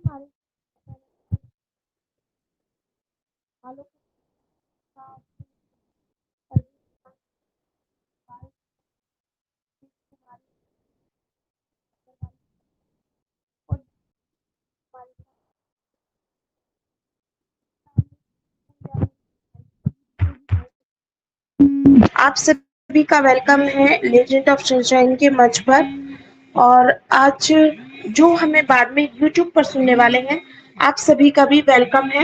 हमारे आलोक का आप सभी का वेलकम है लेजेंड ऑफ सनशाइन के मंच पर। और आज जो हमें बाद में यूट्यूब पर सुनने वाले हैं, आप सभी का भी वेलकम है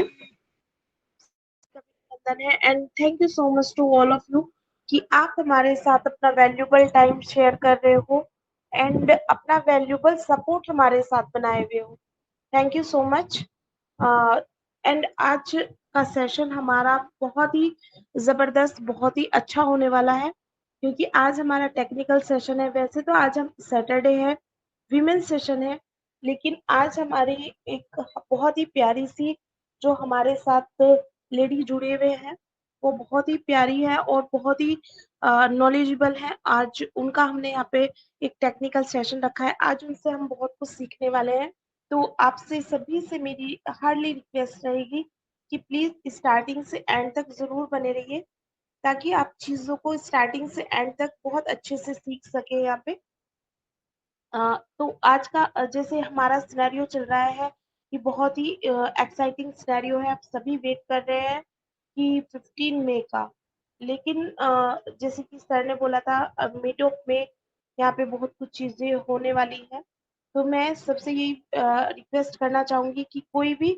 and thank you so much to all of you कि आप हमारे साथ अपना वैल्यूबल टाइम शेयर कर रहे हो एंड अपना वैल्यूबल सपोर्ट हमारे साथ बनाए हुए हो। Thank you so much. And आज का सेशन हमारा बहुत ही जबरदस्त, बहुत ही अच्छा होने वाला है क्योंकि आज हमारा टेक्निकल सेशन है। वैसे तो आज हम सैटरडे है, विमेंस सेशन है, लेकिन आज हमारी एक बहुत ही प्यारी सी जो हमारे साथ लेडी जुड़े हुए हैं, वो बहुत ही प्यारी है और बहुत ही नॉलेजेबल है। आज उनका हमने यहाँ पे एक टेक्निकल सेशन रखा है, आज उनसे हम बहुत कुछ सीखने वाले हैं। तो आपसे सभी से मेरी हार्डली रिक्वेस्ट रहेगी कि प्लीज स्टार्टिंग से एंड तक जरूर बने रहिए ताकि आप चीजों को स्टार्टिंग से एंड तक बहुत अच्छे से सीख सके यहाँ पे। तो आज का जैसे हमारा सिनेरियो चल रहा है कि बहुत ही एक्साइटिंग सिनेरियो है। आप सभी वेट कर रहे हैं कि 15 मई का, लेकिन जैसे कि सर ने बोला था मिड ऑफ में यहाँ पे बहुत कुछ चीजें होने वाली हैं। तो मैं सबसे यही रिक्वेस्ट करना चाहूंगी कि कोई भी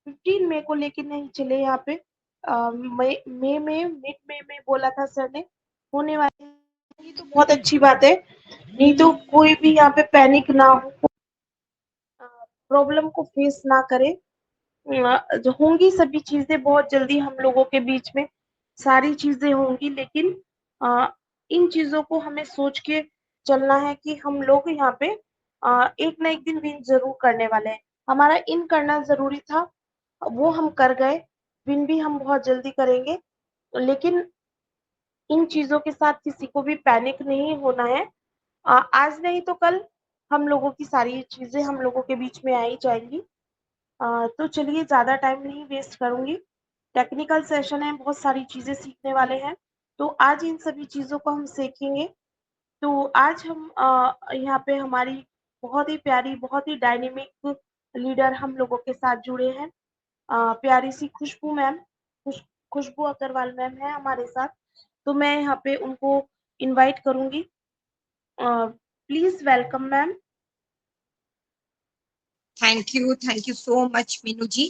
15 मई को लेके नहीं चले यहाँ पे। मई में मिड मई में बोला था सर ने होने वाली है, ये तो बहुत अच्छी बात है। नहीं तो कोई भी यहाँ पे पैनिक ना हो, प्रॉब्लम को फेस ना करे। जो होंगी सभी चीजें बहुत जल्दी हम लोगों के बीच में सारी चीजें होंगी, लेकिन अ, इन चीजों को हमें सोच के चलना है कि हम लोग यहाँ पे एक ना एक दिन विन जरूर करने वाले हैं। हमारा इन करना जरूरी था, वो हम कर गए। विन भी हम बहुत जल्दी करेंगे, लेकिन इन चीजों के साथ किसी को भी पैनिक नहीं होना है। आज नहीं तो कल हम लोगों की सारी चीजें हम लोगों के बीच में आ ही जाएंगी। तो चलिए ज्यादा टाइम नहीं वेस्ट करूंगी। टेक्निकल सेशन है, बहुत सारी चीजें सीखने वाले हैं, तो आज इन सभी चीजों को हम सीखेंगे। तो आज हम यहाँ पे हमारी बहुत ही प्यारी, बहुत ही डायनेमिक लीडर हम लोगों के साथ जुड़े हैं। प्यारी सी खुशबू मैम, खुशबू अग्रवाल मैम है हमारे साथ। तो मैं यहाँ पे उनको इनवाइट करूंगी। Please welcome ma'am. Thank you so much Meenu ji.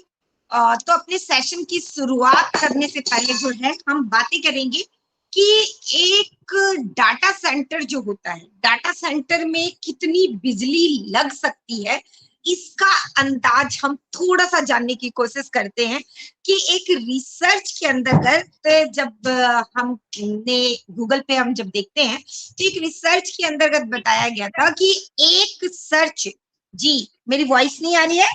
तो अपने सेशन की शुरुआत करने से पहले जो है हम बातें करेंगे कि एक डाटा सेंटर जो होता है, डाटा सेंटर में कितनी बिजली लग सकती है, इसका अंदाज हम थोड़ा सा जानने की कोशिश करते हैं कि एक रिसर्च के अंतर्गत जब हमने गूगल पे हम जब देखते हैं तो एक रिसर्च के अंतर्गत बताया गया था कि एक सर्च, जी मेरी वॉइस नहीं आ रही है?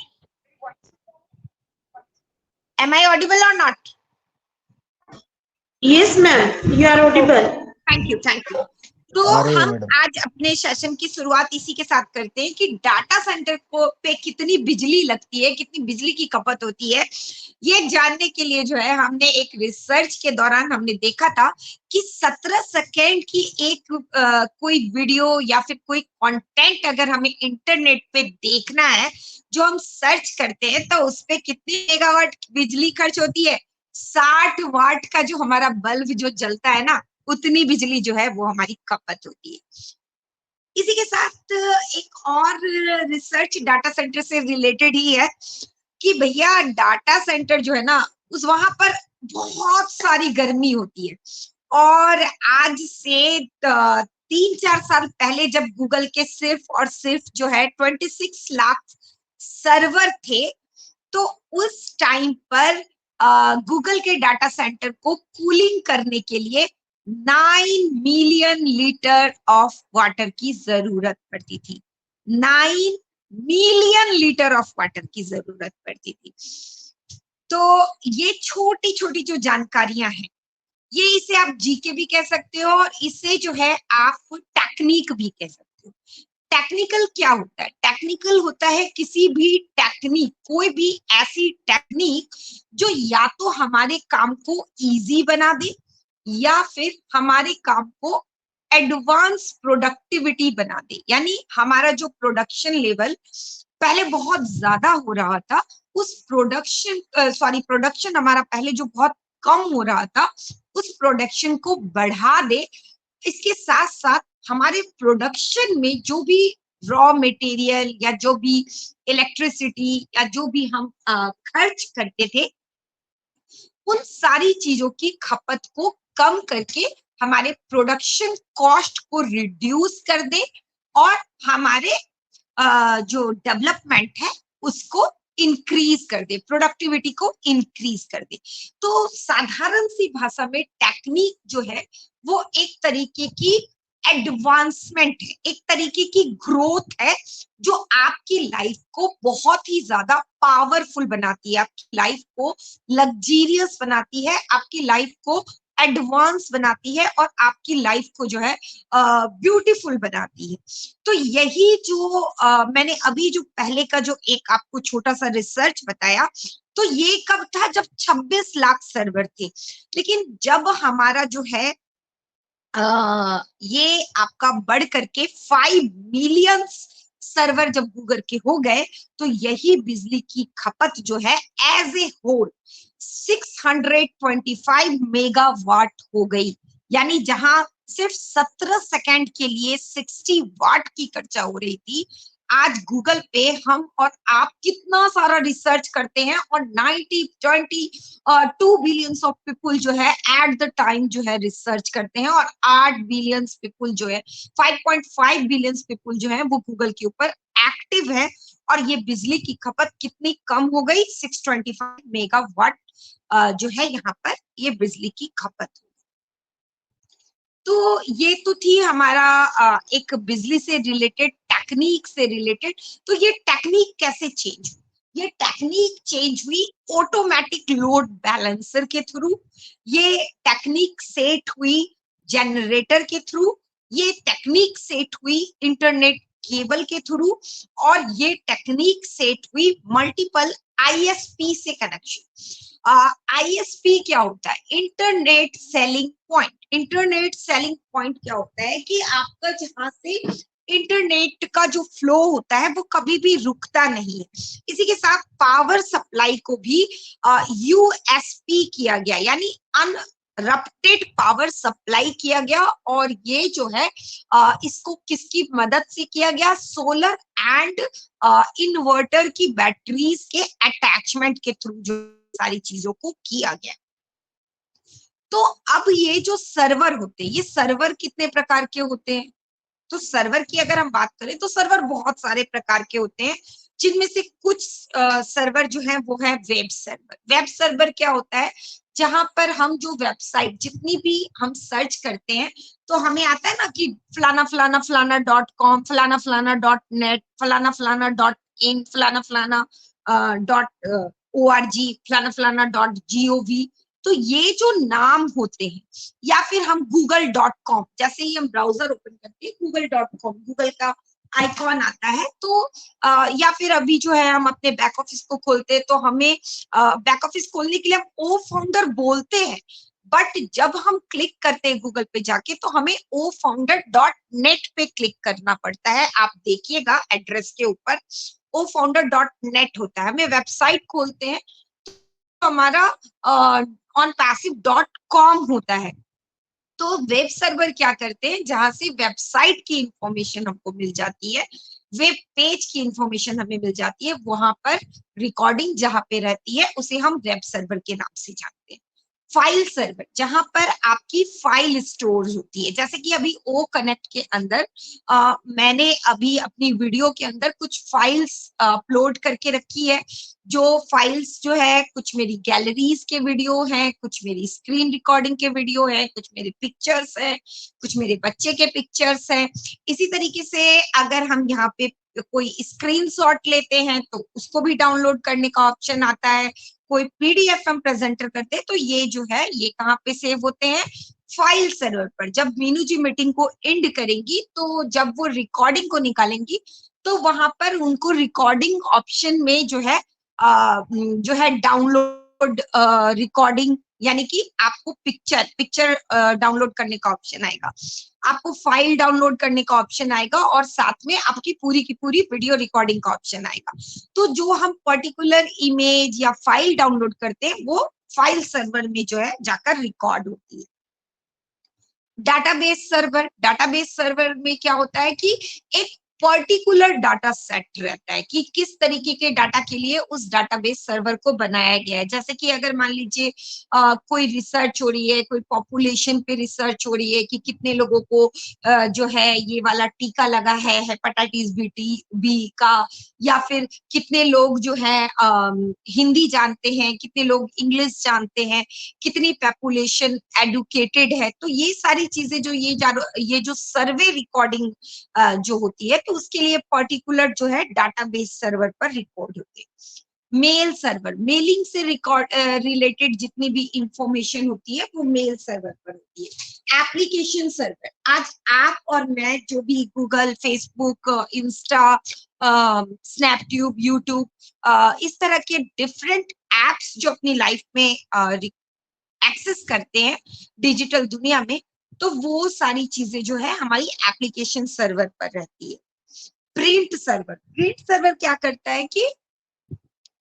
एम आई ऑडिबल और not? Yes ma'am, you are audible. Thank you. तो आ रही है हम मैडम। आज अपने सेशन की शुरुआत इसी के साथ करते हैं कि डाटा सेंटर को पे कितनी बिजली लगती है, कितनी बिजली की खपत होती है। ये जानने के लिए जो है हमने एक रिसर्च के दौरान हमने देखा था कि 17 सेकेंड की एक कोई वीडियो या फिर कोई कंटेंट अगर हमें इंटरनेट पे देखना है, जो हम सर्च करते हैं, तो उस पे कितनी मेगावाट बिजली खर्च होती है? 60 वाट का जो हमारा बल्ब जो जलता है ना, उतनी बिजली जो है वो हमारी खपत होती है। इसी के साथ एक और रिसर्च डाटा सेंटर से रिलेटेड ही है कि भैया डाटा सेंटर जो है ना, उस वहां पर बहुत सारी गर्मी होती है। और आज से 3-4 साल पहले जब गूगल के सिर्फ और सिर्फ जो है 26 लाख सर्वर थे, तो उस टाइम पर गूगल के डाटा सेंटर को कूलिंग करने के लिए 9 मिलियन लीटर ऑफ वाटर की जरूरत पड़ती थी। 9 मिलियन लीटर ऑफ वाटर की जरूरत पड़ती थी। तो ये छोटी छोटी जो जानकारियां हैं, ये इसे आप जीके भी कह सकते हो और इसे जो है आप टेक्निक भी कह सकते हो। टेक्निकल क्या होता है? टेक्निकल होता है किसी भी टेक्निक, कोई भी ऐसी टेक्निक जो या तो हमारे काम को इजी बना दे या फिर हमारे काम को एडवांस प्रोडक्टिविटी बना दे। यानी हमारा जो प्रोडक्शन लेवल पहले बहुत ज्यादा हो रहा था, उस प्रोडक्शन हमारा पहले जो बहुत कम हो रहा था, उस प्रोडक्शन को बढ़ा दे। इसके साथ साथ हमारे प्रोडक्शन में जो भी रॉ मटेरियल या जो भी इलेक्ट्रिसिटी या जो भी हम खर्च करते थे, उन सारी चीजों की खपत को कम करके हमारे प्रोडक्शन कॉस्ट को रिड्यूस कर दे और हमारे जो डेवलपमेंट है उसको इंक्रीज कर दे, प्रोडक्टिविटी को इंक्रीज कर दे। तो साधारण सी भाषा में टेक्निक जो है वो एक तरीके की एडवांसमेंट है, एक तरीके की ग्रोथ है जो आपकी लाइफ को बहुत ही ज्यादा पावरफुल बनाती है, आपकी लाइफ को लग्जीरियस बनाती है, आपकी लाइफ को एडवांस बनाती है और आपकी लाइफ को जो है ब्यूटीफुल बनाती है। तो यही जो मैंने अभी जो पहले का जो एक आपको छोटा सा रिसर्च बताया, तो ये कब था? जब 26 लाख सर्वर थे। लेकिन जब हमारा जो है ये आपका बढ़ करके 5 मिलियन सर्वर जब गूगल के हो गए, तो यही बिजली की खपत जो है एज ए होल 625 मेगावाट हो गई। यानी जहां सिर्फ 17 सेकंड के लिए 60 वाट की खर्चा हो रही थी, आज गूगल पे हम और आप कितना सारा रिसर्च करते हैं और 2 बिलियंस ऑफ पीपल जो है एट द टाइम जो है रिसर्च करते हैं और 8 बिलियंस पीपल जो है 5.5 बिलियंस पीपल जो है वो गूगल के ऊपर एक्टिव है। और ये बिजली की खपत कितनी कम हो गई? 625 मेगावाट जो है यहाँ पर ये बिजली की खपत। तो ये तो थी हमारा एक बिजली से रिलेटेड, टेक्निक से रिलेटेड। तो ये टेक्निक कैसे चेंज हुई? ये टेक्निक चेंज हुई ऑटोमेटिक लोड बैलेंसर के थ्रू, ये टेक्निक सेट हुई जनरेटर के थ्रू, ये टेक्निक सेट हुई इंटरनेट केबल के थ्रू, और ये टेक्निक सेट हुई मल्टीपल आईएसपी से कनेक्शन। आईएसपी क्या होता है? Internet selling point. Internet selling point क्या होता है कि आपका जहां से इंटरनेट का जो फ्लो होता है वो कभी भी रुकता नहीं है। इसी के साथ पावर सप्लाई को भी यूएसपी किया गया, यानी अनरप्टेड पावर सप्लाई किया गया। और ये जो है इसको किसकी मदद से किया गया? सोलर एंड इन्वर्टर की बैटरीज के अटैचमेंट के थ्रू जो सारी चीजों को किया गया। तो अब ये जो सर्वर होते हैं, ये सर्वर कितने प्रकार के होते हैं? तो सर्वर की अगर हम बात करें तो सर्वर बहुत सारे प्रकार के होते हैं, जिनमें से कुछ सर्वर जो है वो है वेब सर्वर। वेब सर्वर क्या होता है? जहां पर हम जो वेबसाइट जितनी भी हम सर्च करते हैं तो हमें आता है ना कि फलाना फलाना फलाना .com, फलाना फलाना .net, फलाना फलाना .in, फलाना फलाना .org, फलाना फलाना .gov। तो ये जो नाम होते हैं, या फिर हम google.com, जैसे ही हम ब्राउजर ओपन करते हैं google.com, गूगल का आइकॉन आता है, तो या फिर अभी जो है हम अपने बैक ऑफिस को खोलते हैं तो हमें बैक ऑफिस खोलने के लिए हम ओ फाउंडर बोलते हैं, बट जब हम क्लिक करते हैं गूगल पे जाके तो हमें ofounder.net पे क्लिक करना पड़ता है। आप देखिएगा एड्रेस के ऊपर ofounder.net होता है। हमें वेबसाइट खोलते हैं तो हमारा onpassive.com होता है। तो वेब सर्वर क्या करते हैं? जहां से वेबसाइट की इंफॉर्मेशन हमको मिल जाती है, वेब पेज की इंफॉर्मेशन हमें मिल जाती है, वहां पर रिकॉर्डिंग जहां पे रहती है उसे हम वेब सर्वर के नाम से जानते हैं। फाइल सर्वर, जहां पर आपकी फाइल स्टोर होती है, जैसे कि अभी ओ कनेक्ट के अंदर मैंने अभी अपनी वीडियो के अंदर कुछ फाइल्स अपलोड करके रखी है। जो फाइल्स जो है, कुछ मेरी गैलरीज के वीडियो हैं, कुछ मेरी स्क्रीन रिकॉर्डिंग के वीडियो है, कुछ मेरे पिक्चर्स हैं, कुछ मेरे बच्चे के पिक्चर्स हैं। इसी तरीके से अगर हम यहाँ पे कोई स्क्रीनशॉट लेते हैं तो उसको भी डाउनलोड करने का ऑप्शन आता है। कोई पीडीएफ हम प्रेजेंटर करते हैं तो ये जो है ये कहाँ पे सेव होते हैं? फाइल सर्वर पर जब मीनू जी मीटिंग को एंड करेंगी, तो जब वो रिकॉर्डिंग को निकालेंगी तो वहां पर उनको रिकॉर्डिंग ऑप्शन में जो है डाउनलोड रिकॉर्डिंग, यानी कि आपको पिक्चर डाउनलोड करने का ऑप्शन आएगा, आपको फाइल डाउनलोड करने का ऑप्शन आएगा, और साथ में आपकी पूरी की पूरी वीडियो रिकॉर्डिंग का ऑप्शन आएगा। तो जो हम पर्टिकुलर इमेज या फाइल डाउनलोड करते हैं वो फाइल सर्वर में जो है जाकर रिकॉर्ड होती है। डाटाबेस सर्वर में क्या होता है कि एक पर्टिकुलर डाटा सेट रहता है कि किस तरीके के डाटा के लिए उस डाटाबेस सर्वर को बनाया गया है। जैसे कि अगर मान लीजिए कोई रिसर्च हो रही है, कोई पॉपुलेशन पे रिसर्च हो रही है कि कितने लोगों को जो है ये वाला टीका लगा है हेपेटाइटिस बी का, या फिर कितने लोग जो है हिंदी जानते हैं, कितने लोग इंग्लिश जानते हैं, कितनी पॉपुलेशन एडुकेटेड है। तो ये सारी चीजें जो ये जो सर्वे रिकॉर्डिंग जो होती है, तो उसके लिए पर्टिकुलर जो है डाटाबेस सर्वर पर रिकॉर्ड होते हैं। मेल सर्वर, मेलिंग से रिकॉर्ड रिलेटेड जितनी भी इंफॉर्मेशन होती है वो मेल सर्वर पर होती है। एप्लीकेशन सर्वर, आज आप और मैं जो भी Google, Facebook, Insta, Snaptube, YouTube, इस तरह के डिफरेंट एप्स जो अपनी लाइफ में एक्सेस करते हैं डिजिटल दुनिया में, तो वो सारी चीजें जो है हमारी एप्लीकेशन सर्वर पर रहती है। प्रिंट सर्वर क्या करता है कि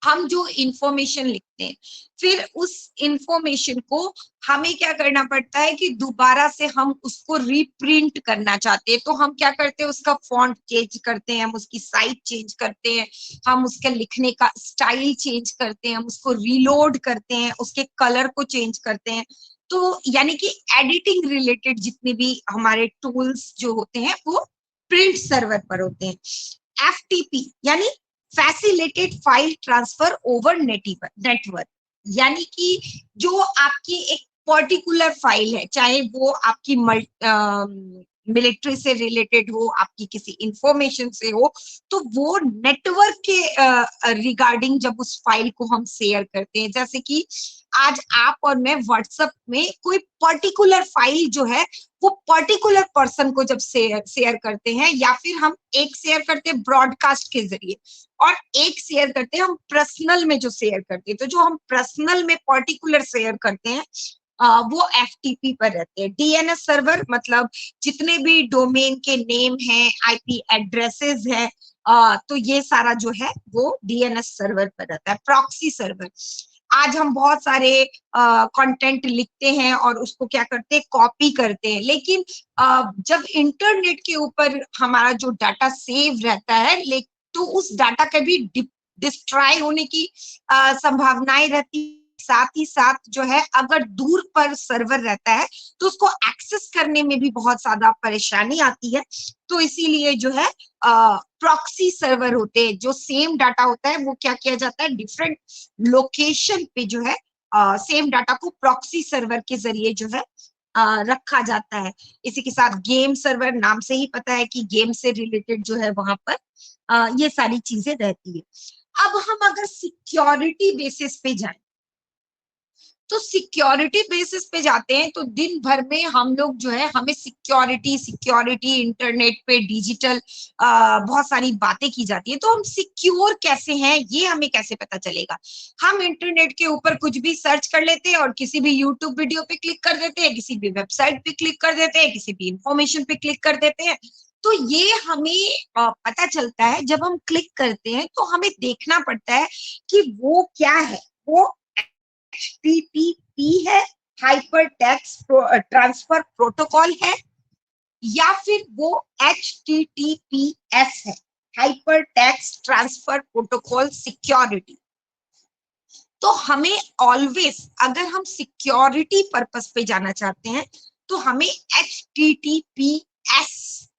हम जो इंफॉर्मेशन लिखते हैं, फिर उस इंफॉर्मेशन को हमें क्या करना पड़ता है कि दोबारा से हम उसको रीप्रिंट करना चाहते हैं, तो हम क्या करते हैं, उसका फॉन्ट चेंज करते हैं, हम उसकी साइज चेंज करते हैं, हम उसके लिखने का स्टाइल चेंज करते हैं, हम उसको रीलोड करते हैं, उसके कलर को चेंज करते हैं। तो यानी कि एडिटिंग रिलेटेड जितने भी हमारे टूल्स जो होते हैं वो प्रिंट सर्वर पर होते हैं। एफटीपी यानी facilitated file transfer over network, यानी कि जो आपकी एक पर्टिकुलर फाइल है, चाहे वो आपकी मिलिट्री से रिलेटेड हो, आपकी किसी इंफॉर्मेशन से हो, तो वो नेटवर्क के रिगार्डिंग जब उस फाइल को हम शेयर करते हैं, जैसे कि आज आप और मैं व्हाट्सएप में कोई पर्टिकुलर फाइल जो है वो पर्टिकुलर पर्सन को जब शेयर करते हैं, या फिर हम एक शेयर करते हैं ब्रॉडकास्ट के जरिए और एक शेयर करते हैं हम पर्सनल में जो शेयर करते हैं, तो जो हम पर्सनल में पर्टिकुलर शेयर करते हैं वो एफटीपी पर रहते हैं। डीएनएस सर्वर मतलब जितने भी डोमेन के नेम हैं, आईपी एड्रेसेस हैं, तो ये सारा जो है वो डीएनएस सर्वर पर रहता है। प्रॉक्सी सर्वर, आज हम बहुत सारे कंटेंट लिखते हैं और उसको क्या करते हैं, कॉपी करते हैं, लेकिन जब इंटरनेट के ऊपर हमारा जो डाटा सेव रहता है, तो उस डाटा का भी डिस्ट्रॉय होने की संभावनाएं रहती है। साथ ही साथ जो है अगर दूर पर सर्वर रहता है तो उसको एक्सेस करने में भी बहुत ज्यादा परेशानी आती है। तो इसीलिए जो है प्रॉक्सी सर्वर होते हैं, जो सेम डाटा होता है वो क्या किया जाता है, डिफरेंट लोकेशन पे जो है सेम डाटा को प्रॉक्सी सर्वर के जरिए जो है रखा जाता है। इसी के साथ गेम सर्वर, नाम से ही पता है कि गेम से रिलेटेड जो है वहां पर ये सारी चीजें रहती है। अब हम अगर सिक्योरिटी बेसिस पे जाएं, तो सिक्योरिटी बेसिस पे जाते हैं तो दिन भर में हम लोग जो है हमें सिक्योरिटी इंटरनेट पे डिजिटल बहुत सारी बातें की जाती है। तो हम सिक्योर कैसे हैं ये हमें कैसे पता चलेगा? हम इंटरनेट के ऊपर कुछ भी सर्च कर लेते हैं और किसी भी यूट्यूब वीडियो पे क्लिक कर देते हैं, किसी भी वेबसाइट पे क्लिक कर देते हैं, किसी भी इंफॉर्मेशन पे क्लिक कर देते हैं। तो ये हमें पता चलता है जब हम क्लिक करते हैं, तो हमें देखना पड़ता है कि वो क्या है, वो HTTP है, हाइपर टेक्स्ट ट्रांसफर प्रोटोकॉल है, या फिर वो HTTPS है, hyper text transfer protocol security. तो हमें ऑलवेज अगर हम सिक्योरिटी पर्पस पे जाना चाहते हैं तो हमें HTTPS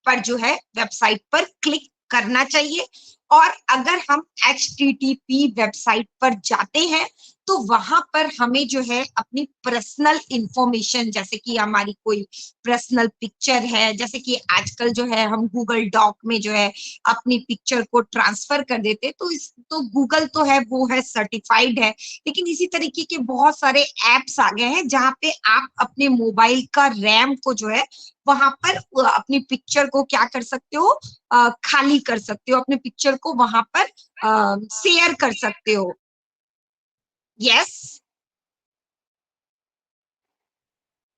पर जो है वेबसाइट पर क्लिक करना चाहिए और अगर हम HTTP वेबसाइट पर जाते हैं तो वहां पर हमें जो है अपनी पर्सनल इंफॉर्मेशन, जैसे कि हमारी कोई पर्सनल पिक्चर है, जैसे कि आजकल जो है हम गूगल डॉक में जो है अपनी पिक्चर को ट्रांसफर कर देते, तो गूगल तो है वो है सर्टिफाइड है, लेकिन इसी तरीके के बहुत सारे एप्स आ गए हैं जहां पे आप अपने मोबाइल का रैम को जो है वहां पर अपनी पिक्चर को क्या कर सकते हो, खाली कर सकते हो, अपने पिक्चर को वहां पर शेयर कर सकते हो। यस,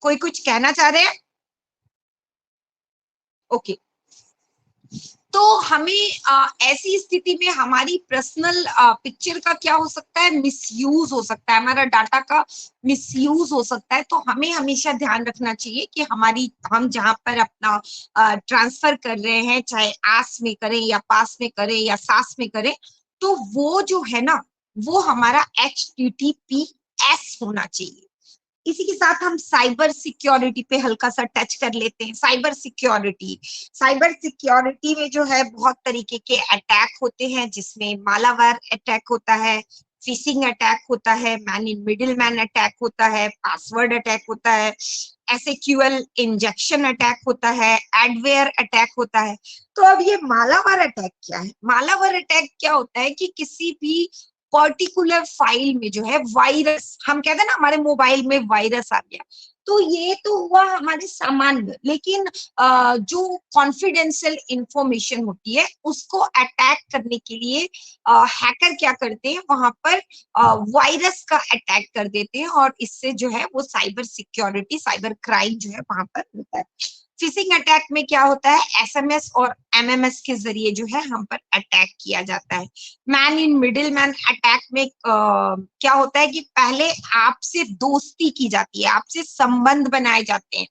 कोई कुछ कहना चाह रहे हैं? ओके। तो हमें ऐसी स्थिति में हमारी पर्सनल पिक्चर का क्या हो सकता है, मिसयूज हो सकता है, हमारा डाटा का मिसयूज हो सकता है। तो हमें हमेशा ध्यान रखना चाहिए कि हम जहां पर अपना ट्रांसफर कर रहे हैं, चाहे आस में करें या पास में करें या सास में करें, तो वो जो है ना, वो हमारा HTTPS होना चाहिए। इसी के साथ हम साइबर सिक्योरिटी पे हल्का सा टच कर लेते हैं। साइबर सिक्योरिटी में जो है बहुत तरीके के अटैक होते हैं, जिसमें मालावार अटैक होता है, फिशिंग अटैक होता है, man in middle man attack होता है, पासवर्ड अटैक होता है, SQL इंजेक्शन अटैक होता है, एडवेयर अटैक होता है। तो अब ये मालावार अटैक क्या है? मालावार अटैक क्या होता है कि किसी भी पर्टिकुलर फाइल में जो है वायरस, हम कहते हैं ना हमारे मोबाइल में वायरस आ गया, तो ये तो हुआ हमारे सामान्य, लेकिन जो कॉन्फिडेंशियल इंफॉर्मेशन होती है उसको अटैक करने के लिए हैकर क्या करते हैं, वहां पर वायरस का अटैक कर देते हैं, और इससे जो है वो साइबर सिक्योरिटी, साइबर क्राइम जो है वहां पर होता है। फिशिंग अटैक में क्या होता है, SMS और MMS के जरिए जो है हम पर अटैक किया जाता है। Man in middle man attack में क्या होता है कि पहले आपसे दोस्ती की जाती है, आपसे संबंध बनाए जाते हैं,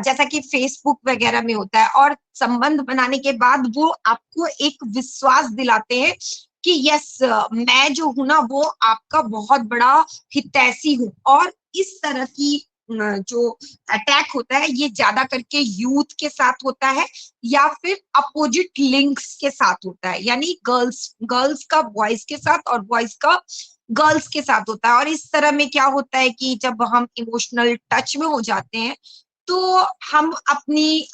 जैसा कि फेसबुक वगैरह में होता है, और संबंध बनाने के बाद वो आपको एक विश्वास दिलाते हैं कि यस, मैं जो हूं ना वो आपका बहुत बड़ा हितैषी हूँ। और इस तरह की जो अटैक होता है ये ज्यादा करके यूथ के साथ होता है, या फिर अपोजिट लिंक्स के साथ होता है, यानी गर्ल्स का बॉयज के साथ और बॉयज का गर्ल्स के साथ होता है। और इस तरह में क्या होता है कि जब हम इमोशनल टच में हो जाते हैं तो हम अपनी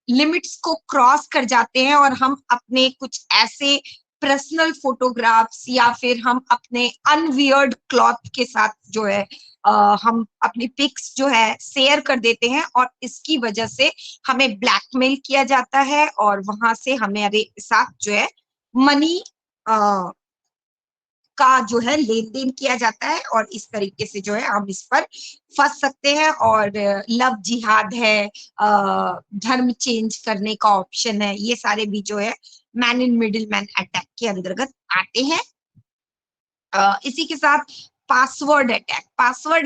लिमिट्स को क्रॉस कर जाते हैं, और हम अपने कुछ ऐसे पर्सनल फोटोग्राफ्स या फिर हम अपने अनवियर्ड क्लॉथ के साथ जो है हम अपनी पिक्स जो है शेयर कर देते हैं, और इसकी वजह से हमें ब्लैकमेल किया जाता है, और वहां से हमारे साथ जो है मनी का जो है लेन देन किया जाता है, और इस तरीके से जो है हम इस पर फंस सकते हैं। और लव जिहाद है, धर्म चेंज करने का ऑप्शन है, ये सारे भी जो है man in middle man attack के अंतर्गत आते हैं। इसी के साथ पासवर्ड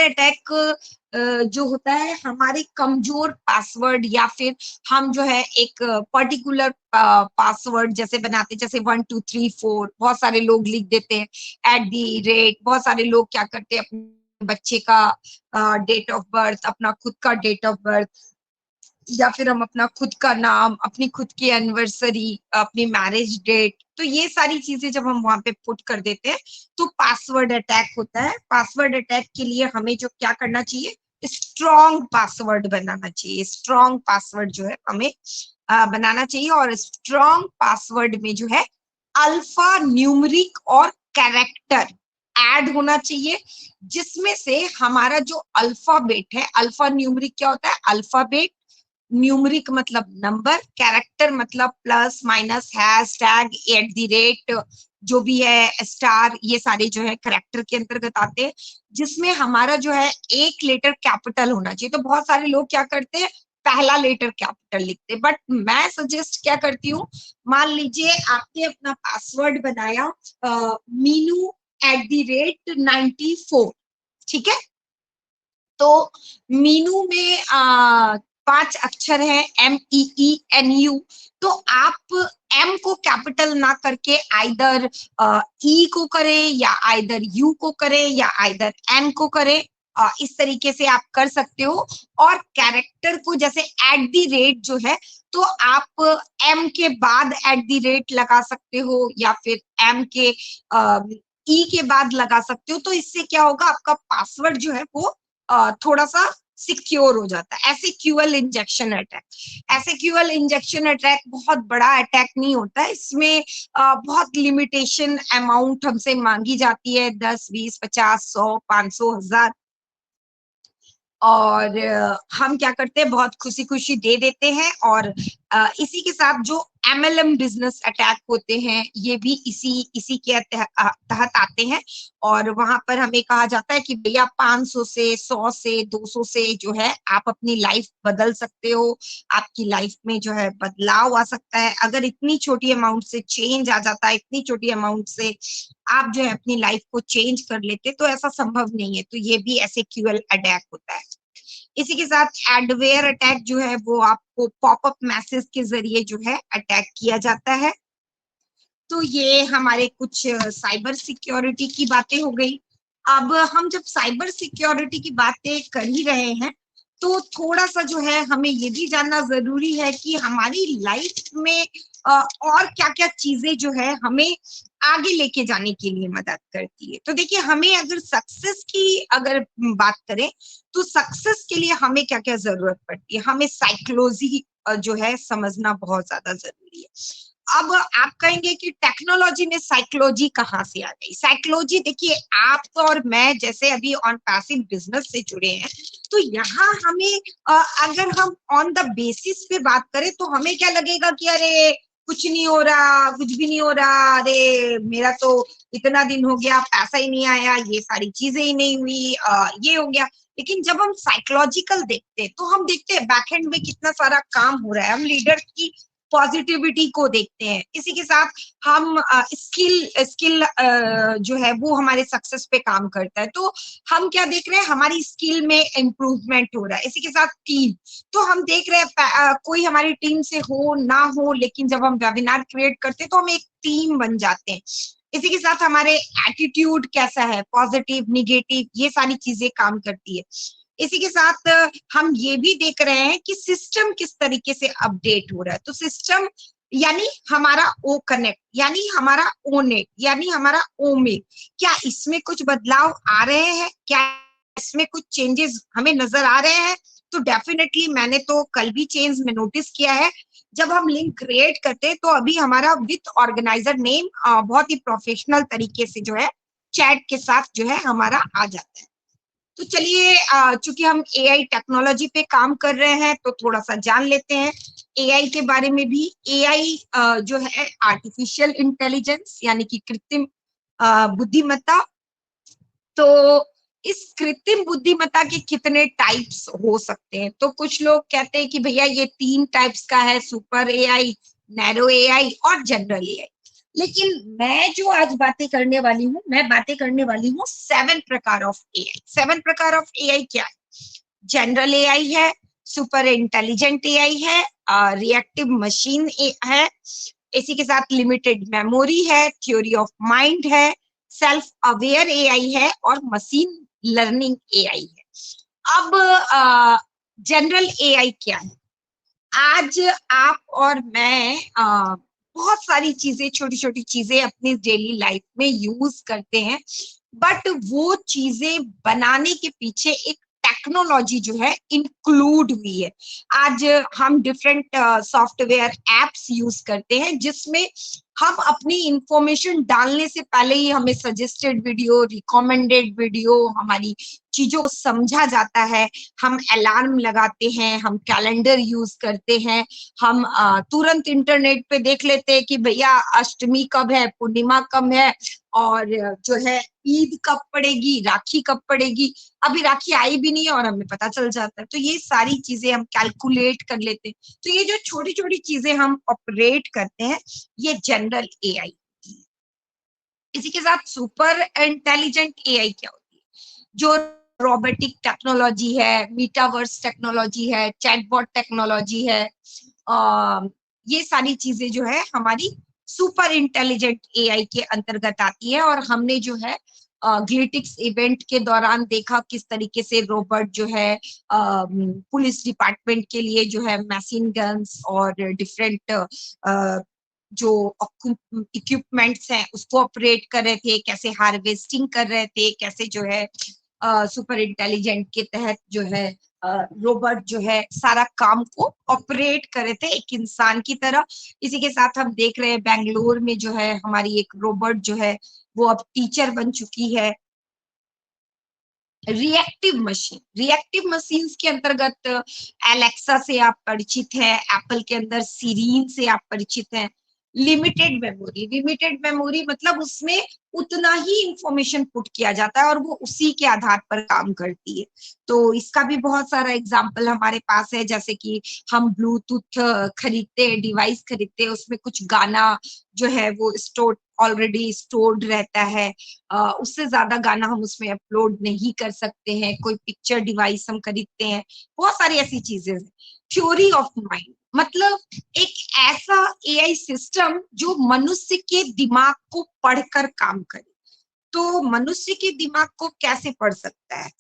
अटैक जो होता है, हमारे कमजोर पासवर्ड, या फिर हम जो है एक पर्टिकुलर पासवर्ड जैसे बनाते, जैसे 1234 बहुत सारे लोग लिख देते हैं, @, बहुत सारे लोग क्या करते हैं अपने बच्चे का डेट ऑफ बर्थ, अपना खुद का डेट ऑफ बर्थ, या फिर हम अपना खुद का नाम, अपनी खुद की एनिवर्सरी, अपनी मैरिज डेट, तो ये सारी चीजें जब हम वहां पे पुट कर देते हैं तो पासवर्ड अटैक होता है। पासवर्ड अटैक के लिए हमें जो क्या करना चाहिए, स्ट्रॉन्ग पासवर्ड बनाना चाहिए। स्ट्रॉन्ग पासवर्ड जो है हमें बनाना चाहिए, और स्ट्रॉन्ग पासवर्ड में जो है अल्फा न्यूमरिक और कैरेक्टर ऐड होना चाहिए, जिसमें से हमारा जो अल्फाबेट है, अल्फा न्यूमरिक क्या होता है, अल्फाबेट, न्यूमरिक मतलब नंबर, कैरेक्टर मतलब प्लस माइनस हैश टैग @ जो भी है स्टार, ये सारे जो है कैरेक्टर के अंतर्गत आते हैं, जिसमें हमारा जो है एक लेटर कैपिटल होना चाहिए। तो बहुत सारे लोग क्या करते हैं, पहला लेटर कैपिटल लिखते हैं, बट मैं सजेस्ट क्या करती हूँ, मान लीजिए आपने अपना पासवर्ड बनाया मीनू @94, ठीक है, तो मीनू में 5 अक्षर है, MEENU, तो आप M को कैपिटल ना करके आइदर E को करें, या आइदर U को करें, या आइदर N को करें, इस तरीके से आप कर सकते हो। और कैरेक्टर को जैसे @ जो है, तो आप एम के बाद @ लगा सकते हो या फिर एम के ई के बाद लगा सकते हो। तो इससे क्या होगा, आपका पासवर्ड जो है वो थोड़ा सा सिक्योर हो जाता है। SQL injection attack, SQL injection attack बहुत बड़ा अटैक नहीं होता है, इसमें बहुत लिमिटेशन अमाउंट हमसे मांगी जाती है, 10, 20, 50, 100, 500, 1000। और हम क्या करते हैं, बहुत खुशी खुशी दे देते हैं। और इसी के साथ जो एमएलएम बिजनेस अटैक होते हैं, ये भी इसी के तहत आते हैं। और वहां पर हमें कहा जाता है कि भैया 500 से 100 से 200 से जो है आप अपनी लाइफ बदल सकते हो, आपकी लाइफ में जो है बदलाव आ सकता है। अगर इतनी छोटी अमाउंट से चेंज आ जाता है, इतनी छोटी अमाउंट से आप जो है अपनी लाइफ को चेंज कर लेते, तो ऐसा संभव नहीं है। तो ये भी एसक्यूएल अटैक होता है। इसी के साथ एडवेयर अटैक जो है वो आपको पॉपअप मैसेज के जरिए जो है अटैक किया जाता है। तो ये हमारे कुछ साइबर सिक्योरिटी की बातें हो गई। अब हम जब साइबर सिक्योरिटी की बातें कर ही रहे हैं, तो थोड़ा सा जो है हमें ये भी जानना जरूरी है कि हमारी लाइफ में और क्या क्या चीजें जो है हमें आगे लेके जाने के लिए मदद करती है। तो देखिए, हमें अगर सक्सेस की अगर बात करें, तो सक्सेस के लिए हमें क्या क्या जरूरत पड़ती है, हमें साइकोलॉजी जो है समझना बहुत ज्यादा जरूरी है। अब आप कहेंगे कि टेक्नोलॉजी में साइकोलॉजी कहाँ से आ गई? साइकोलॉजी देखिए, आप और मैं जैसे अभी ऑन पैसिव बिजनेस से जुड़े हैं, तो यहाँ हमें अगर हम ऑन द बेसिस पे बात करें, तो हमें क्या लगेगा कि अरे कुछ नहीं हो रहा, कुछ भी नहीं हो रहा, अरे मेरा तो इतना दिन हो गया, पैसा ही नहीं आया, ये सारी चीजें ही नहीं हुई, ये हो गया। लेकिन जब हम साइकोलॉजिकल देखते हैं, तो हम देखते हैं बैकएंड में कितना सारा काम हो रहा है, हम लीडर्स की पॉजिटिविटी को देखते हैं। इसी के साथ हम स्किल जो है वो हमारे सक्सेस पे काम करता है। तो हम क्या देख रहे हैं, हमारी स्किल में इम्प्रूवमेंट हो रहा है। इसी के साथ टीम, तो हम देख रहे हैं कोई हमारी टीम से हो ना हो, लेकिन जब हम वेबिनार क्रिएट करते हैं तो हम एक टीम बन जाते हैं। इसी के साथ हमारे एटीट्यूड कैसा है, पॉजिटिव, निगेटिव, ये सारी चीजें काम करती है। इसी के साथ हम ये भी देख रहे हैं कि सिस्टम किस तरीके से अपडेट हो रहा है। तो सिस्टम यानी हमारा ओ कनेक्ट, यानी हमारा ओ नेट, यानी हमारा ओ में क्या इसमें कुछ बदलाव आ रहे हैं, क्या इसमें कुछ चेंजेस हमें नजर आ रहे हैं? तो डेफिनेटली मैंने तो कल भी चेंज में नोटिस किया है। जब हम लिंक क्रिएट करते हैं, तो अभी हमारा विथ ऑर्गेनाइजर नेम बहुत ही प्रोफेशनल तरीके से जो है चैट के साथ जो है हमारा आ जाता है। तो चलिए, चूंकि हम एआई टेक्नोलॉजी पे काम कर रहे हैं, तो थोड़ा सा जान लेते हैं एआई के बारे में भी। एआई जो है आर्टिफिशियल इंटेलिजेंस, यानी कि कृत्रिम बुद्धिमत्ता। तो इस कृत्रिम बुद्धिमत्ता के कितने टाइप्स हो सकते हैं? तो कुछ लोग कहते हैं कि भैया ये 3 टाइप्स का है, सुपर एआई, नैरो एआई और जनरल एआई। लेकिन मैं जो आज बातें करने वाली हूँ, मैं बातें करने वाली हूँ 7 प्रकार ऑफ एआई। 7 प्रकार ऑफ एआई क्या है? जनरल एआई है, सुपर इंटेलिजेंट एआई है, रिएक्टिव मशीन है, इसी के साथ लिमिटेड मेमोरी है, थ्योरी ऑफ माइंड है, सेल्फ अवेयर एआई है और मशीन लर्निंग एआई है। अब जनरल एआई क्या है? आज आप और मैं बहुत सारी चीजें, छोटी छोटी चीजें अपनी डेली लाइफ में यूज करते हैं, बट वो चीजें बनाने के पीछे एक टेक्नोलॉजी जो है इंक्लूड हुई है। आज हम डिफरेंट सॉफ्टवेयर एप्स यूज करते हैं, जिसमें हम अपनी इंफॉर्मेशन डालने से पहले ही हमें सजेस्टेड वीडियो, रिकमेंडेड वीडियो, हमारी चीजों को समझा जाता है। हम अलार्म लगाते हैं, हम कैलेंडर यूज करते हैं, हम तुरंत इंटरनेट पे देख लेते हैं कि भैया अष्टमी कब है, पूर्णिमा कब है, और जो है ईद कब पड़ेगी, राखी कब पड़ेगी। अभी राखी आई भी नहीं है और हमें पता चल जाता है। तो ये सारी चीजें हम कैलकुलेट कर लेते हैं। तो ये जो छोटी छोटी चीजें हम ऑपरेट करते हैं, ये जनरल एआई। इसी के साथ सुपर इंटेलिजेंट एआई क्या होती है? जो रोबोटिक टेक्नोलॉजी है, मीटावर्स टेक्नोलॉजी है, चैटबॉट टेक्नोलॉजी है, ये सारी चीजें जो है हमारी सुपर इंटेलिजेंट एआई के अंतर्गत आती है। और हमने जो है ग्लिटिक्स इवेंट के दौरान देखा किस तरीके से रोबोट जो है पुलिस डिपार्टमेंट के लिए जो है मशीन गन्स और डिफरेंट जो इक्विपमेंट्स हैं उसको ऑपरेट कर रहे थे, कैसे हार्वेस्टिंग कर रहे थे, कैसे जो है सुपर इंटेलिजेंट के तहत जो है रोबोट जो है सारा काम को ऑपरेट कर रहे थे एक इंसान की तरह। इसी के साथ हम देख रहे हैं बेंगलोर में जो है हमारी एक रोबोट जो है वो अब टीचर बन चुकी है। रिएक्टिव मशीन्स के अंतर्गत एलेक्सा से आप परिचित हैं, एप्पल के अंदर सीरीन से आप परिचित हैं। लिमिटेड मेमोरी मतलब उसमें उतना ही इंफॉर्मेशन पुट किया जाता है और वो उसी के आधार पर काम करती है। तो इसका भी बहुत सारा एग्जाम्पल हमारे पास है, जैसे कि हम ब्लूटूथ खरीदते हैं, डिवाइस खरीदते हैं, उसमें कुछ गाना जो है वो ऑलरेडी स्टोर्ड रहता है। उससे ज्यादा गाना हम उसमें अपलोड नहीं कर सकते हैं। कोई पिक्चर डिवाइस हम खरीदते हैं, बहुत सारी ऐसी चीजें हैं। थ्योरी ऑफ माइंड मतलब एक ऐसा एआई सिस्टम जो मनुष्य के दिमाग को पढ़कर काम करे। तो मनुष्य के दिमाग को कैसे पढ़ सकता है?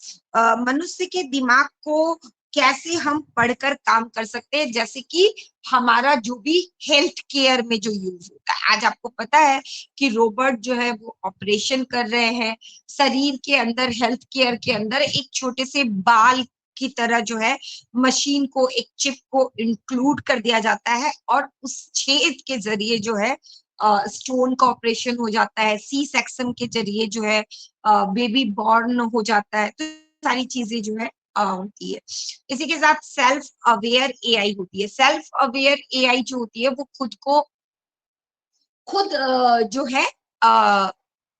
मनुष्य के दिमाग को कैसे हम पढ़कर काम कर सकते हैं, जैसे कि हमारा जो भी हेल्थ केयर में जो यूज होता है। आज आपको पता है कि रोबोट जो है वो ऑपरेशन कर रहे हैं शरीर के अंदर, हेल्थ केयर के अंदर एक छोटे से बाल की तरह जो है मशीन को, एक चिप को इंक्लूड कर दिया जाता है और उस छेद के जरिए जो है स्टोन का ऑपरेशन हो जाता है, सी सेक्शन के जरिए जो है बेबी बॉर्न हो जाता है। तो सारी चीजें जो है होती है। इसी के साथ सेल्फ अवेयर एआई होती है। सेल्फ अवेयर एआई जो होती है वो खुद जो है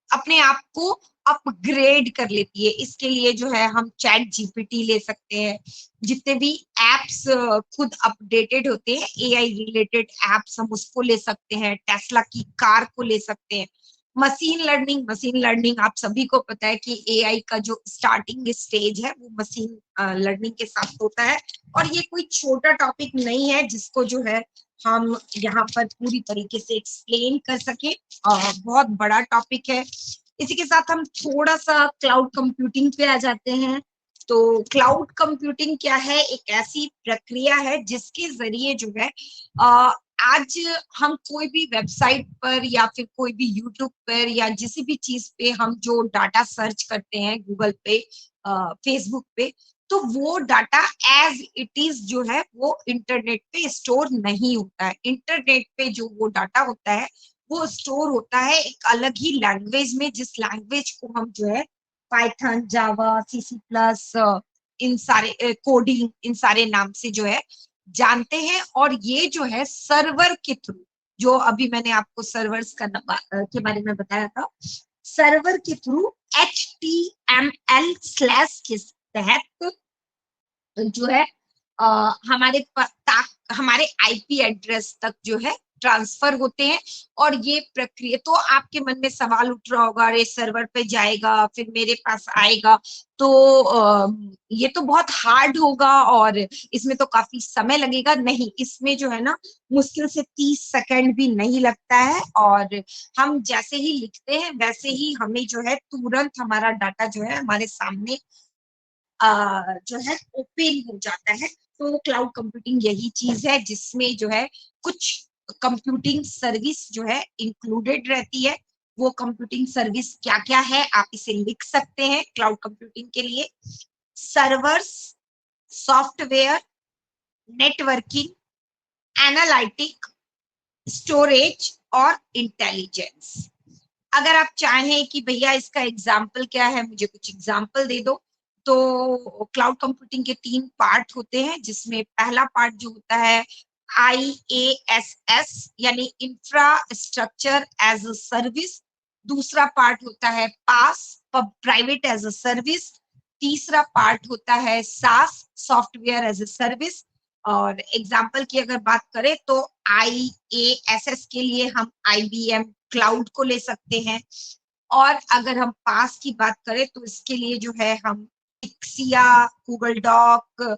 अपने आप को अपग्रेड कर लेती है। इसके लिए जो है हम चैट जीपीटी ले सकते हैं। जितने भी एप्स खुद अपडेटेड होते हैं, एआई रिलेटेड एप्स, हम उसको ले सकते हैं। टेस्ला की कार को ले सकते हैं। मशीन लर्निंग आप सभी को पता है कि एआई का जो स्टार्टिंग स्टेज है वो मशीन लर्निंग के साथ होता है। और ये कोई छोटा टॉपिक नहीं है जिसको जो है हम यहाँ पर पूरी तरीके से एक्सप्लेन कर सके। बहुत बड़ा टॉपिक है। इसी के साथ हम थोड़ा सा क्लाउड कंप्यूटिंग पे आ जाते हैं। तो क्लाउड कंप्यूटिंग क्या है? एक ऐसी प्रक्रिया है जिसके जरिए जो है आज हम कोई भी वेबसाइट पर या फिर कोई भी यूट्यूब पर या किसी भी चीज पे हम जो डाटा सर्च करते हैं, गूगल पे, फेसबुक पे, तो वो डाटा एज इट इज जो है वो इंटरनेट पे स्टोर नहीं होता है। इंटरनेट पे जो वो डाटा होता है वो स्टोर होता है एक अलग ही लैंग्वेज में, जिस लैंग्वेज को हम जो है पाइथन, जावा, सीसी प्लस, इन सारे कोडिंग, इन सारे नाम से जो है जानते हैं। और ये जो है सर्वर के थ्रू, जो अभी मैंने आपको सर्वर्स के बारे में बताया था, सर्वर के थ्रू HTML/ के तहत जो है हमारे आईपी एड्रेस तक जो है ट्रांसफर होते हैं। और ये प्रक्रिया, तो आपके मन में सवाल उठ रहा होगा, अरे सर्वर पे जाएगा फिर मेरे पास आएगा तो ये तो बहुत हार्ड होगा और इसमें तो काफी समय लगेगा। नहीं, इसमें जो है ना मुश्किल से 30 सेकंड भी नहीं लगता है। और हम जैसे ही लिखते हैं वैसे ही हमें जो है तुरंत हमारा डाटा जो है हमारे सामने जो है ओपन हो जाता है। तो क्लाउड कंप्यूटिंग यही चीज है जिसमें जो है कुछ कंप्यूटिंग सर्विस जो है इंक्लूडेड रहती है। वो कंप्यूटिंग सर्विस क्या क्या है आप इसे लिख सकते हैं क्लाउड कंप्यूटिंग के लिए। Servers, software, networking, analytic, storage और इंटेलिजेंस। अगर आप चाहें कि भैया इसका एग्जाम्पल क्या है, मुझे कुछ एग्जाम्पल दे दो, तो क्लाउड कंप्यूटिंग के 3 पार्ट होते हैं, जिसमें पहला पार्ट जो होता है IaaS यानी इंफ्रास्ट्रक्चर एज अ सर्विस। दूसरा पार्ट होता है PaaS, private as a service. तीसरा पार्ट होता है SaaS, software as a service. और एग्जाम्पल की अगर बात करें तो IaaS के लिए हम IBM क्लाउड को ले सकते हैं। और अगर हम पास की बात करें तो इसके लिए जो है हम इक्सिया, गूगल डॉक,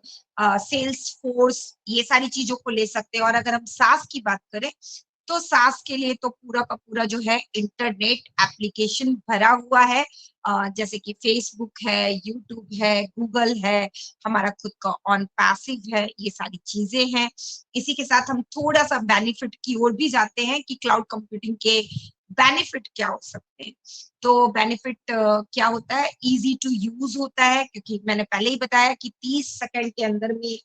सेल्स फोर्स, ये सारी चीजों को ले सकते हैं। और अगर हम सास की बात करें तो सास के लिए तो पूरा का पूरा जो है इंटरनेट एप्लीकेशन भरा हुआ है, जैसे कि फेसबुक है, यूट्यूब है, गूगल है, हमारा खुद का ऑन पैसिव है, ये सारी चीजें हैं। इसी के साथ हम थोड़ा सा बेनिफिट की ओर भी जाते हैं कि क्लाउड कंप्यूटिंग के बेनिफिट क्या हो सकते हैं। तो बेनिफिट क्या होता है, इजी टू यूज होता है, क्योंकि मैंने पहले ही बताया कि 30 सेकंड के अंदर में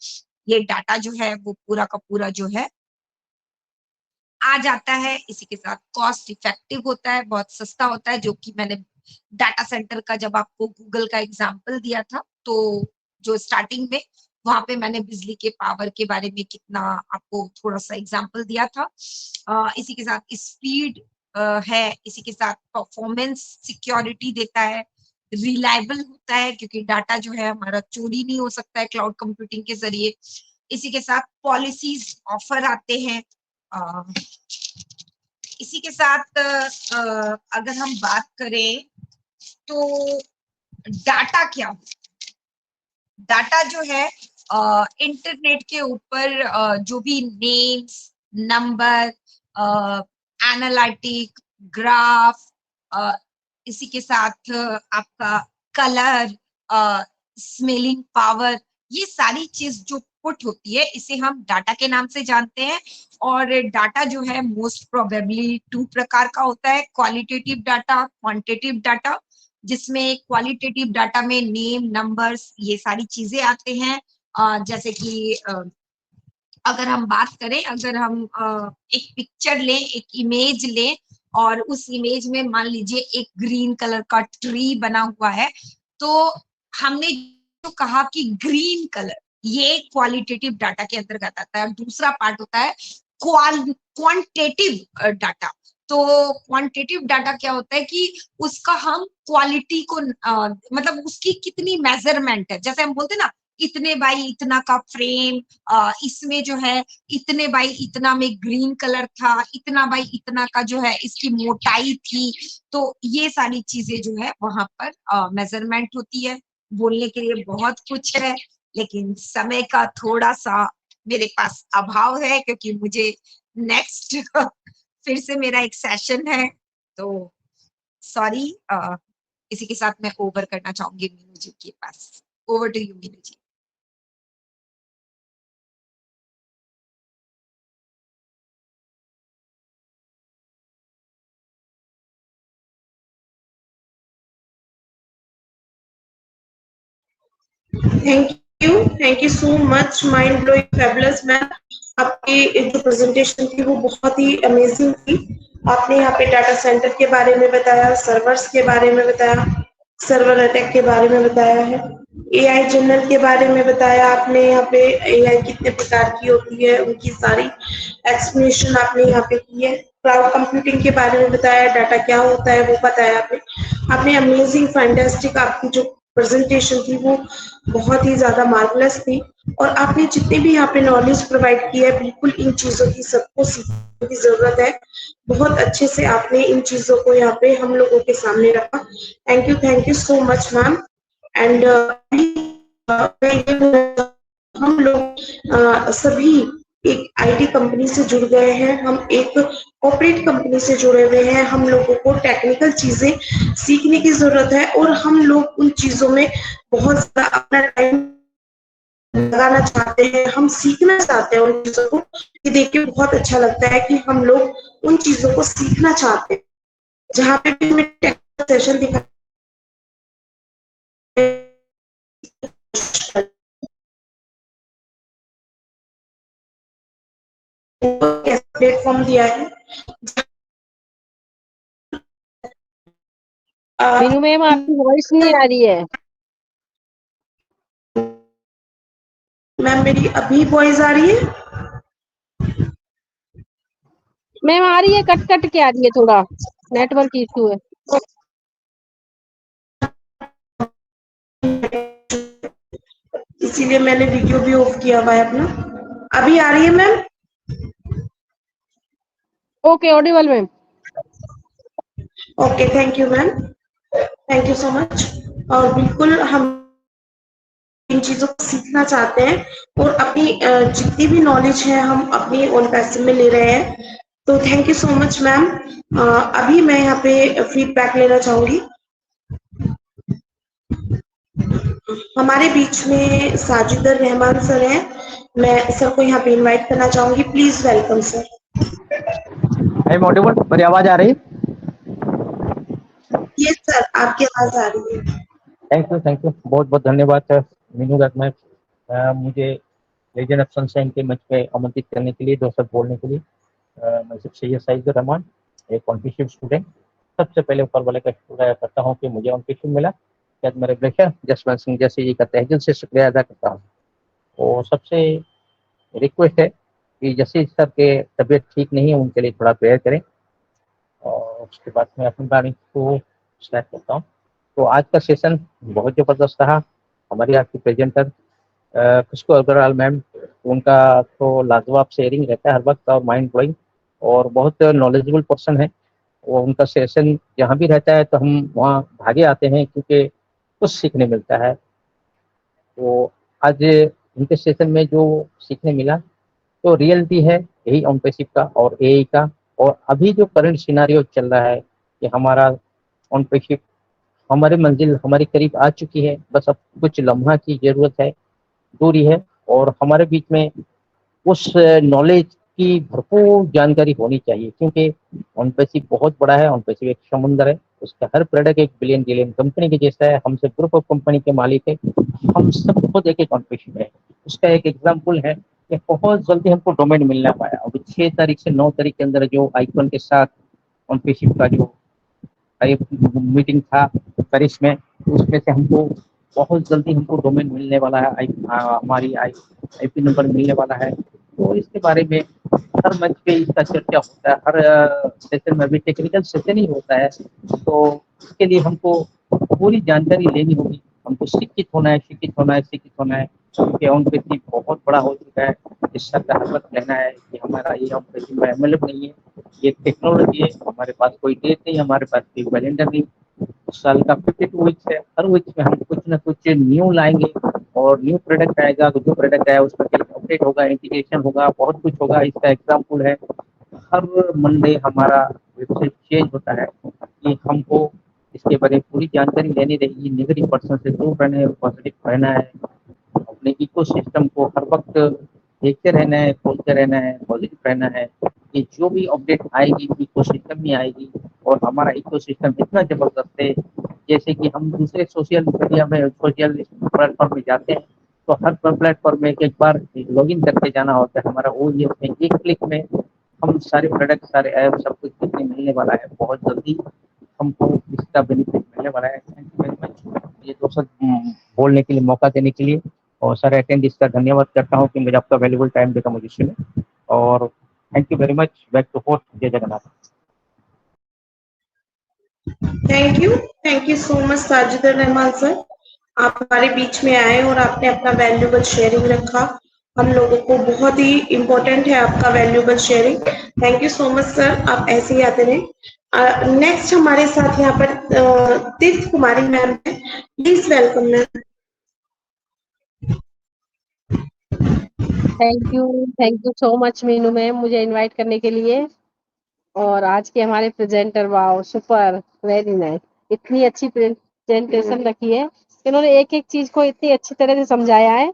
ये डाटा जो है वो पूरा का पूरा जो है आ जाता है। इसी के साथ कॉस्ट इफेक्टिव होता है, बहुत सस्ता होता है, जो कि मैंने डाटा सेंटर का जब आपको गूगल का एग्जांपल दिया था, तो जो स्टार्टिंग में वहां पे मैंने बिजली के पावर के बारे में कितना आपको थोड़ा सा एग्जांपल दिया था। इसी के साथ स्पीड है, इसी के साथ परफॉर्मेंस सिक्योरिटी देता है, रिलायबल होता है, क्योंकि डाटा जो है हमारा चोरी नहीं हो सकता है क्लाउड कंप्यूटिंग के जरिए। इसी के साथ पॉलिसीज ऑफर आते हैं। इसी के साथ अगर हम बात करें तो डाटा क्या हो, डाटा जो है इंटरनेट के ऊपर जो भी नेम्स, नंबर, एनालिटिक, ग्राफ, इसी के साथ आपका कलर, स्मेलिंग पावर, ये सारी चीज जो पुट होती है इसे हम डाटा के नाम से जानते हैं। और डाटा जो है मोस्ट प्रोबेबली 2 प्रकार का होता है, क्वालिटेटिव डाटा, क्वांटिटेटिव डाटा, जिसमें क्वालिटेटिव डाटा में नेम, नंबर्स, ये सारी चीजें आते हैं। जैसे कि अगर हम बात करें, अगर हम एक पिक्चर लें, एक इमेज लें, और उस इमेज में मान लीजिए एक ग्रीन कलर का ट्री बना हुआ है, तो हमने जो कहा कि ग्रीन कलर, ये क्वालिटेटिव डाटा के अंतर्गत आता है। दूसरा पार्ट होता है क्वांटिटेटिव डाटा। तो क्वांटिटेटिव डाटा क्या होता है कि उसका हम क्वालिटी को मतलब उसकी कितनी मेजरमेंट है, जैसे हम बोलते हैं ना, इतने बाई इतना का फ्रेम, इसमें जो है इतने बाई इतना में ग्रीन कलर था, इतना बाई इतना का जो है इसकी मोटाई थी। तो ये सारी चीजें जो है वहां पर मेजरमेंट होती है। बोलने के लिए बहुत कुछ है, लेकिन समय का थोड़ा सा मेरे पास अभाव है, क्योंकि मुझे नेक्स्ट फिर से मेरा एक सेशन है, तो सॉरी। इसी के साथ मैं ओवर करना चाहूंगी मीनू जी के पास। Over to you Meenu ji. Thank you so much, mind blowing, fabulous ma'am. आपकी जो प्रेजेंटेशन थी वो बहुत ही अमेजिंग थी। आपने यहाँ पे डाटा सेंटर के बारे में बताया, सर्वर्स के बारे में बताया, सर्वर अटैक के बारे में बताया है, एआई जनरल के बारे में बताया आपने। यहाँ पे एआई कितने प्रकार की होती है उनकी सारी एक्सप्लेनेशन आपने यहाँ पे की है। क्लाउड कंप्यूटिंग के बारे में बताया, डाटा क्या होता है वो बताया आपने। आपने अमेजिंग, फैंटास्टिक, आपकी जो प्रेजेंटेशन थी वो बहुत ही ज्यादा मार्वलस थी। और आपने जितने भी यहाँ पे नॉलेज प्रोवाइड किया है, बिल्कुल इन चीजों की सबको सीखने की जरूरत है। बहुत अच्छे से आपने इन चीजों को यहाँ पे हम लोगों के सामने रखा। Thank you so much ma'am. And हम लोग सभी एक आईटी कंपनी से जुड़ गए हैं, हम एक कॉर्पोरेट कंपनी से जुड़े हुए हैं। हम लोगों को टेक्निकल चीजें सीखने की जरूरत है, और हम लोग उन चीजों में बहुत ज्यादा अपना टाइम लगाना चाहते हैं, हम सीखना चाहते हैं उन चीजों को। ये देख के बहुत अच्छा लगता है कि हम लोग उन चीजों को सीखना चाहते हैं। जहाँ पे भी हमें टेक्निकल सेशन दिखा प्लेटफॉर्म दिया है। मीनू मैम आपकी वॉइस नहीं आ रही है। मैम मेरी अभी वॉइस आ रही है? मैम आ रही है, कट कट के आ रही है, थोड़ा नेटवर्क इशू है। इसीलिए मैंने वीडियो भी ऑफ किया हुआ है अपना। अभी आ रही है ma'am? Okay, Audible ma'am. Okay, thank you ma'am, thank you so much. और बिल्कुल हम इन चीजों को सीखना चाहते हैं, और अपनी जितनी भी नॉलेज है हम अपनी ओन पैसे में ले रहे हैं। तो thank you so much ma'am. अभी मैं यहाँ पे फीडबैक लेना चाहूंगी। हमारे बीच में साजिदर रहमान सर हैं। मैं सर को यहाँ पे इनवाइट करना चाहूंगी। Please welcome sir. I am audible? मेरी आवाज आ रही? यस सर, आपकी आवाज आ रही है। थैंक यू बहुत बहुत धन्यवाद सर मीनू मैम, मुझे लेजेंड ऑफ सनशाइन के मंच पे आमंत्रित करने के लिए, दो शब्द बोलने के लिए। मैं सैयद साजिद रहमान, एक कॉम्पिटिटिव स्टूडेंट। सबसे पहले ऊपर वाले का शुक्रिया करता हूँ कि मुझे कॉम्पिटिशन मिला। शायद मेरे ब्लेशर जसवंत सिंह जैसे जी का तहे दिल से शुक्रिया अदा करता हूँ। और सबसे रिक्वेस्ट है कि जैसे सर के तबीयत ठीक नहीं है, उनके लिए थोड़ा प्रेयर करें। और उसके बाद मैं अपनी बारी को स्टार्ट करता हूँ। तो आज का सेशन बहुत ज़बरदस्त रहा। हमारी आज की प्रेजेंटर खुशबू अग्रवाल मैम, उनका तो लाजवाब शेयरिंग रहता है हर वक्त और माइंड ब्लोइंग, और बहुत नॉलेजेबल पर्सन है। वो उनका सेशन जहाँ भी रहता है तो हम वहाँ भागे आते हैं, क्योंकि कुछ सीखने मिलता है। तो आज उनके सेशन में जो सीखने मिला, तो रियलिटी है यही ऑनपेसिव का और एआई का। और अभी जो करंट सिनारियो चल रहा है कि हमारा ऑनपेसिव हमारी मंजिल हमारे करीब आ चुकी है, बस अब कुछ लम्हा की जरूरत है, दूरी है। और हमारे बीच में उस नॉलेज की भरपूर जानकारी होनी चाहिए, क्योंकि ऑनपेसिव बहुत बड़ा है। ऑनपेसिव एक समुंदर है, उसका हर प्रोडक्ट एक बिलियन बिलियन कंपनी के जैसा है। हम सब ग्रुप ऑफ कंपनी के मालिक है, हम सब खुद एक एक ऑनपेसिव है। उसका एक एग्जाम्पल है कि बहुत जल्दी हमको डोमेन मिलना पाया। अभी 6 तारीख से 9 तारीख के अंदर जो आईकॉन के साथ ऑनपेसिव का जो मीटिंग था पेरिस में, उसमें से हमको बहुत जल्दी हमको डोमेन मिलने वाला है, हमारी आईपी नंबर मिलने वाला है। तो इसके बारे में हर मंच पे इसका चर्चा होता है, हर सेशन में भी टेक्निकल सेशन ही होता है। तो इसके लिए हमको पूरी जानकारी लेनी होगी, हमको शिक्षित होना है, शिक्षित होना है, शिक्षित होना है। क्योंकि ऑनपेसिव बहुत बड़ा हो चुका है, इसका हर लेना है कि हमारा ये ऑनपेसिव में अवेलेबल नहीं है, ये टेक्नोलॉजी है। हमारे पास कोई डेट नहीं, हमारे पास कोई कैलेंडर नहीं। उस साल का 52 वीक्स है, हर वीक्स में हम कुछ ना कुछ न्यू लाएंगे, और न्यू प्रोडक्ट आएगा। तो जो प्रोडक्ट आया उसका अपडेट होगा, इंटीग्रेशन होगा, बहुत कुछ होगा। इसका एग्जाम्पल है हर मंडे हमारा वेबसाइट चेंज होता है कि हमको इसके बारे में पूरी जानकारी लेनी रहेगी। नेगेटिव पर्सन से दूर रहना है, पॉजिटिव रहना है, अपने इकोसिस्टम को हर वक्त देखते रहना है, खोलते रहना है, पॉजिटिव रहना है। कि जो भी अपडेट आएगी इकोसिस्टम में आएगी, और हमारा इकोसिस्टम इतना जबरदस्त है, जैसे कि हम दूसरे सोशल मीडिया में, सोशल प्लेटफॉर्म में जाते हैं, तो हर प्लेटफॉर्म में एक बार लॉगिन करके जाना होता है। हमारा वो ये एक क्लिक में हम सारे प्रोडक्ट, सारे ऐप, सब कुछ देखने मिलने वाला है। बहुत जल्दी हमको इसका बेनिफिट मिलने वाला है। थैंक यू वेरी मच ये दो सब बोलने के लिए, मौका देने के लिए। और सर अटेंड का धन्यवाद करता हूँ कि मुझे आपका वैल्यूबल टाइम देगा मुझे सुने। और thank you very much. Back to host, जय Jagannath. Thank you so much Sajidar Rahman sir. आप हमारे बीच में आए और आपने अपना वैल्यूबल शेयरिंग रखा। हम लोगों को बहुत ही इम्पोर्टेंट है आपका valuable sharing. Thank you so much sir, आप ऐसे ही आते रहें। नेक्स्ट हमारे साथ यहाँ पर तीर्थ कुमारी मैम है। Please welcome ma'am. Thank you so much Meenu ma'am, मुझे इनवाइट करने के लिए। और आज के हमारे presenter, wow super, very nice. इतनी अच्छी प्रेजेंटेशन रखी है, इन्होंने एक एक चीज को इतनी अच्छी तरह से समझाया है।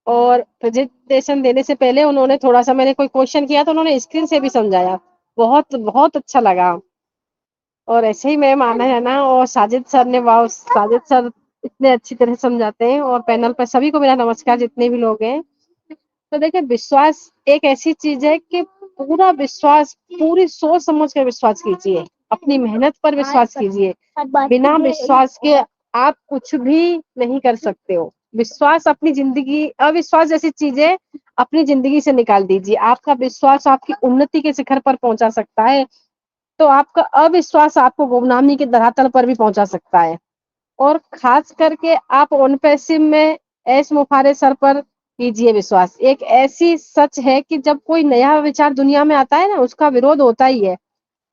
और प्रेजेंटेशन देने से पहले उन्होंने थोड़ा सा, मैंने कोई क्वेश्चन किया तो उन्होंने स्क्रीन से भी समझाया। बहुत बहुत अच्छा लगा। और ऐसे ही मैम आना है ना। और साजिद सर ने, वाओ साजिद सर इतने अच्छी तरह समझाते हैं। और पैनल पर सभी को मेरा नमस्कार, जितने भी लोग हैं। तो देखिए, विश्वास एक ऐसी चीज है कि पूरा विश्वास, पूरी सोच समझ कर विश्वास कीजिए, अपनी मेहनत पर विश्वास कीजिए। बिना विश्वास के आप कुछ भी नहीं कर सकते हो। विश्वास अपनी जिंदगी, अविश्वास जैसी चीजें अपनी जिंदगी से निकाल दीजिए। आपका विश्वास आपकी उन्नति के शिखर पर पहुंचा सकता है, तो आपका अविश्वास आपको गुमनामी के धरातल पर भी पहुंचा सकता है। और खास करके आप ऑनपेसिव में ऐश मुखारे सर पर कीजिए विश्वास। एक ऐसी सच है कि जब कोई नया विचार दुनिया में आता है ना, उसका विरोध होता ही है,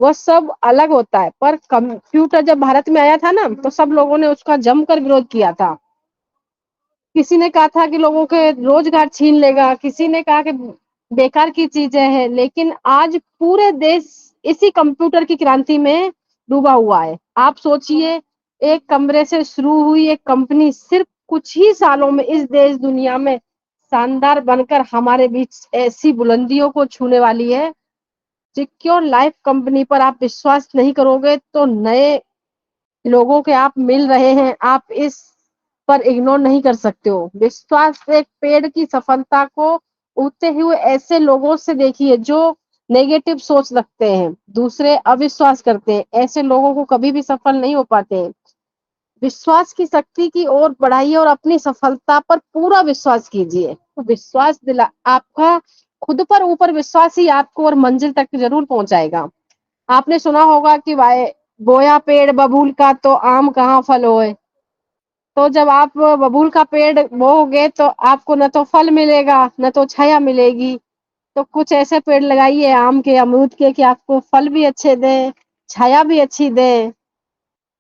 वो सब अलग होता है। पर कंप्यूटर जब भारत में आया था ना, तो सब लोगों ने उसका जमकर विरोध किया था। किसी ने कहा था कि लोगों के रोजगार छीन लेगा, किसी ने कहा कि बेकार की चीजें हैं, लेकिन आज पूरे देश इसी कंप्यूटर की क्रांति में डूबा हुआ है। आप सोचिए, एक कमरे से शुरू हुई एक कंपनी सिर्फ कुछ ही सालों में इस देश दुनिया में शानदार बनकर हमारे बीच ऐसी बुलंदियों को छूने वाली है। सिक्योर लाइफ कंपनी पर आप विश्वास नहीं करोगे तो नए लोगों के आप मिल रहे हैं, आप इस पर इग्नोर नहीं कर सकते हो। विश्वास एक पेड़ की सफलता को उगते हुए ऐसे लोगों से देखिए जो नेगेटिव सोच रखते हैं, दूसरे अविश्वास करते हैं, ऐसे लोगों को कभी भी सफल नहीं हो पाते हैं। विश्वास की शक्ति की ओर बढ़ाइए और अपनी सफलता पर पूरा विश्वास कीजिए। तो विश्वास दिला आपका खुद पर ऊपर विश्वास ही आपको और मंजिल तक जरूर पहुंचाएगा। आपने सुना होगा कि भाई बोया पेड़ बबूल का तो आम कहाँ फल होए। तो जब आप बबूल का पेड़ बोओगे तो आपको न तो फल मिलेगा न तो छाया मिलेगी। तो कुछ ऐसे पेड़ लगाइए आम के अमरूद के कि आपको फल भी अच्छे दें, छाया भी अच्छी दें।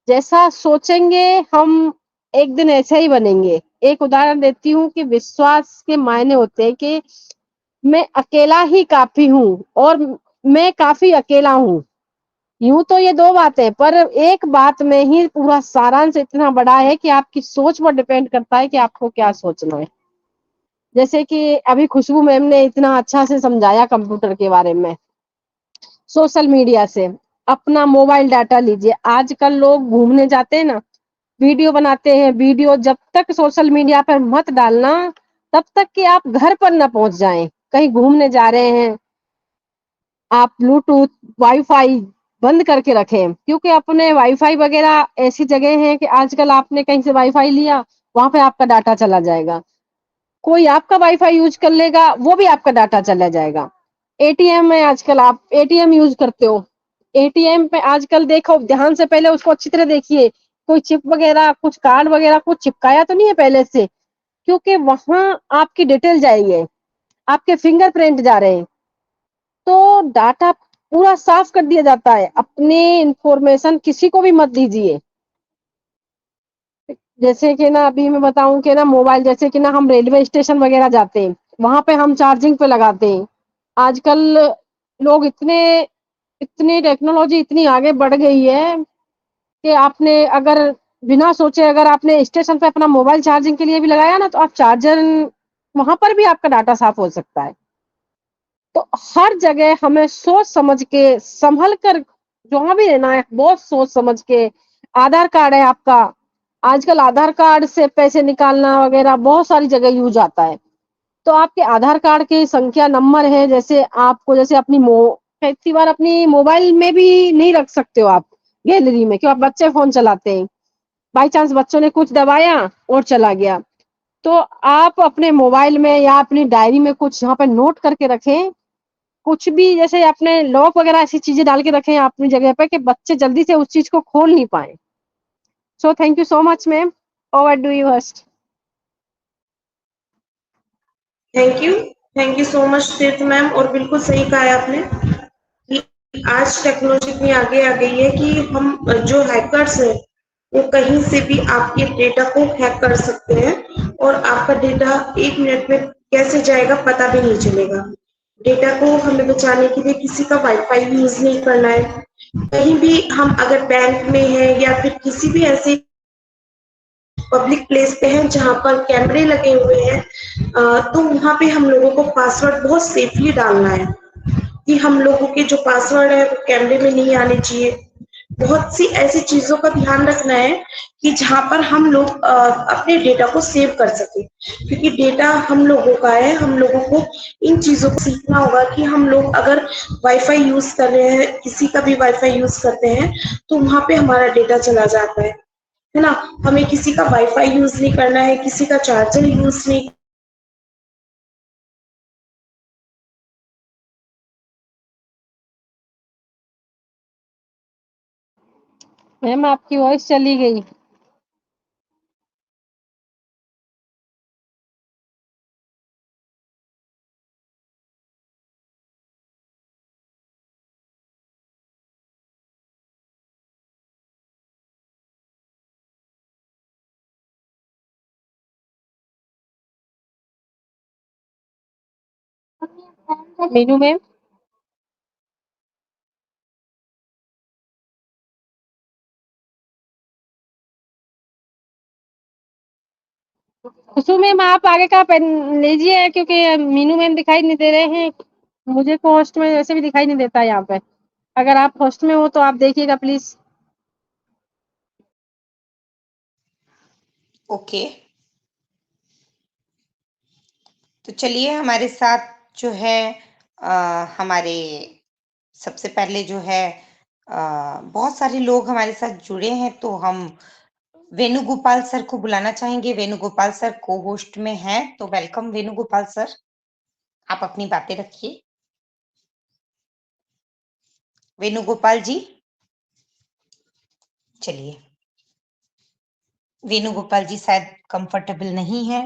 जैसा सोचेंगे हम एक दिन ऐसे ही बनेंगे। एक उदाहरण देती हूँ कि विश्वास के मायने होते हैं कि मैं अकेला ही काफी हूँ और मैं काफी अकेला हूँ। यूं तो ये दो बातें, पर एक बात में ही पूरा सारांश इतना बड़ा है कि आपकी सोच पर डिपेंड करता है कि आपको क्या सोचना है। जैसे कि अभी खुशबू मैम ने इतना अच्छा से समझाया कंप्यूटर के बारे में। सोशल मीडिया से अपना मोबाइल डाटा लीजिए। आजकल लोग घूमने जाते हैं ना, वीडियो बनाते हैं, वीडियो जब तक सोशल मीडिया पर मत डालना तब तक कि आप घर पर ना पहुंच जाएं। कहीं घूमने जा रहे हैं, आप ब्लूटूथ वाईफाई बंद करके रखें, क्योंकि अपने वाईफाई वगैरह ऐसी जगह है कि आजकल आपने कहीं से वाईफाई लिया, वहां पे आपका डाटा चला जाएगा। कोई आपका वाईफाई यूज कर लेगा, वो भी आपका डाटा चला जाएगा। एटीएम में आजकल आप एटीएम यूज करते हो, एटीएम पे आजकल देखो ध्यान से, पहले उसको अच्छी तरह देखिए, कोई चिप वगैरह कुछ कार्ड वगैरह कुछ चिपकाया तो नहीं है पहले से, क्योंकि वहां आपकी डिटेल जाएगी, आपके फिंगरप्रिंट जा रहे हैं। तो डाटा पूरा साफ कर दिया जाता है। अपनी इंफॉर्मेशन किसी को भी मत दीजिए। जैसे कि ना अभी मैं बताऊं कि ना मोबाइल, जैसे कि ना हम रेलवे स्टेशन वगैरह जाते हैं, वहां पे हम चार्जिंग पे लगाते हैं। आजकल लोग इतनी टेक्नोलॉजी इतनी आगे बढ़ गई है कि आपने अगर बिना सोचे अगर आपने स्टेशन पे अपना मोबाइल चार्जिंग के लिए भी लगाया ना, तो आप चार्जर वहां पर भी आपका डाटा साफ हो सकता है। तो हर जगह हमें सोच समझ के संभल कर जहाँ भी रहना है, बहुत सोच समझ के। आधार कार्ड है आपका, आजकल आधार कार्ड से पैसे निकालना वगैरह बहुत सारी जगह यूज आता है। तो आपके आधार कार्ड की संख्या नंबर है, जैसे आपको जैसे कई बार अपनी मोबाइल में भी नहीं रख सकते हो आप गैलरी में, क्यों आप बच्चे फोन चलाते हैं, बाई चांस बच्चों ने कुछ दबाया और चला गया। तो आप अपने मोबाइल में या अपनी डायरी में कुछ यहाँ पे नोट करके रखें, कुछ भी जैसे अपने लॉक वगैरह ऐसी चीजें डाल के रखें अपनी जगह पे कि बच्चे जल्दी से उस चीज को खोल नहीं पाए। So thank you so much ma'am, over do you host. Thank you so much तीर्थ मैम। और बिल्कुल सही कहा है आपने कि आज टेक्नोलॉजी इतनी आगे आ गई है कि हम जो हैकर्स हैं वो कहीं से भी आपके डेटा को हैक कर सकते हैं और आपका डेटा 1 मिनट में कैसे जाएगा पता भी नहीं चलेगा। डेटा को हमें बचाने के लिए किसी का वाईफाई यूज नहीं करना है। कहीं भी हम अगर बैंक में हैं या फिर किसी भी ऐसे पब्लिक प्लेस पे हैं जहाँ पर कैमरे लगे हुए हैं, तो वहाँ पे हम लोगों को पासवर्ड बहुत सेफली डालना है कि हम लोगों के जो पासवर्ड है वो कैमरे में नहीं आने चाहिए। बहुत सी ऐसी चीजों का ध्यान रखना है कि जहाँ पर हम लोग अपने डेटा को सेव कर सके, क्योंकि डेटा हम लोगों का है। हम लोगों को इन चीजों को सीखना होगा कि हम लोग अगर वाईफाई यूज कर रहे हैं, किसी का भी वाईफाई यूज करते हैं, तो वहां पे हमारा डेटा चला जाता है ना। हमें किसी का वाईफाई यूज नहीं करना है, किसी का चार्जर यूज नहीं। मैम आपकी वॉइस चली गई। मीनू मैम, खुशबू मैम आप आगे का पेन लीजिए क्योंकि मीनू मैम दिखाई नहीं दे रहे हैं। मुझे को होस्ट में वैसे भी दिखाई नहीं देता यहाँ पे। अगर आप होस्ट में हो तो आप देखिएगा प्लीज। ओके, तो चलिए हमारे साथ जो है हमारे सबसे पहले जो है बहुत सारे लोग हमारे साथ जुड़े हैं, तो हम वेणुगोपाल सर को बुलाना चाहेंगे। वेणुगोपाल सर को होस्ट में हैं, तो वेलकम वेणुगोपाल सर, आप अपनी बातें रखिए। वेणुगोपाल जी, चलिए वेणुगोपाल जी शायद कंफर्टेबल नहीं है।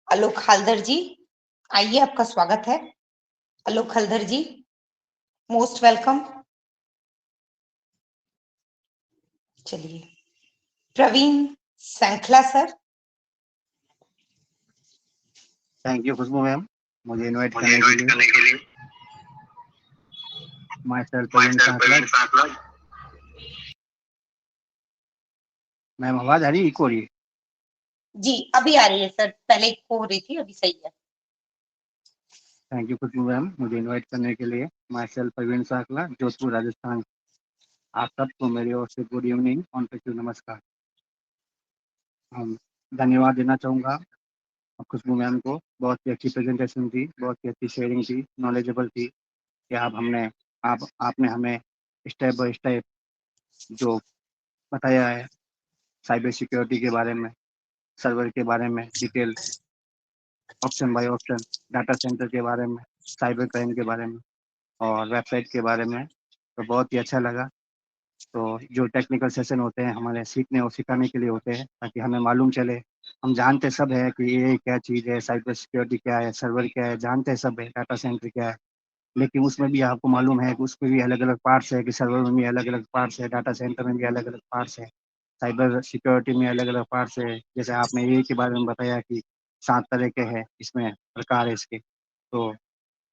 आलोक हल्दर जी, आइए, आपका स्वागत है। Alok Haldar ji, most welcome. चलिए Praveen Shrinkhala sir, thank you Khushboo ma'am, मुझे इनवाइट करने के लिए। Myself Praveen Sankhla. Ma'am आवाज आ रही है? इको हो रही है? जी अभी आ रही है सर, पहले हो रही थी, अभी सही है। थैंक यू खुशबू मैम, मुझे इनवाइट करने के लिए। Myself Praveen Sankhla, Jodhpur Rajasthan. आप सबको मेरी ओर से गुड इवनिंग ऑन पे नमस्कार। हम धन्यवाद देना चाहूँगा खुशबू मैम को, बहुत ही अच्छी प्रेजेंटेशन थी, बहुत ही अच्छी शेयरिंग थी, नॉलेजेबल थी कि आपने हमें स्टेप बाय स्टेप जो बताया है साइबर सिक्योरिटी के बारे में, सर्वर के बारे में detail, option by option, data centre के बारे में, साइबर क्राइम के बारे में और वेबसाइट के बारे में, तो बहुत ही अच्छा लगा। तो जो टेक्निकल सेशन होते हैं हमारे सीखने और सिखाने के लिए होते हैं, ताकि हमें मालूम चले। हम जानते सब है कि ये क्या चीज़ है, साइबर सिक्योरिटी क्या है, सर्वर क्या है, जानते सब है, डाटा सेंटर क्या है, लेकिन उसमें भी आपको मालूम है कि उसमें भी अलग अलग पार्ट्स है, कि सर्वर में भी अलग अलग पार्ट्स है, डाटा सेंटर में भी अलग अलग पार्ट्स है, साइबर सिक्योरिटी में अलग अलग पार्ट्स है। जैसे आपने ए के बारे में बताया कि 7 तरह के हैं, इसमें प्रकार है इसके, तो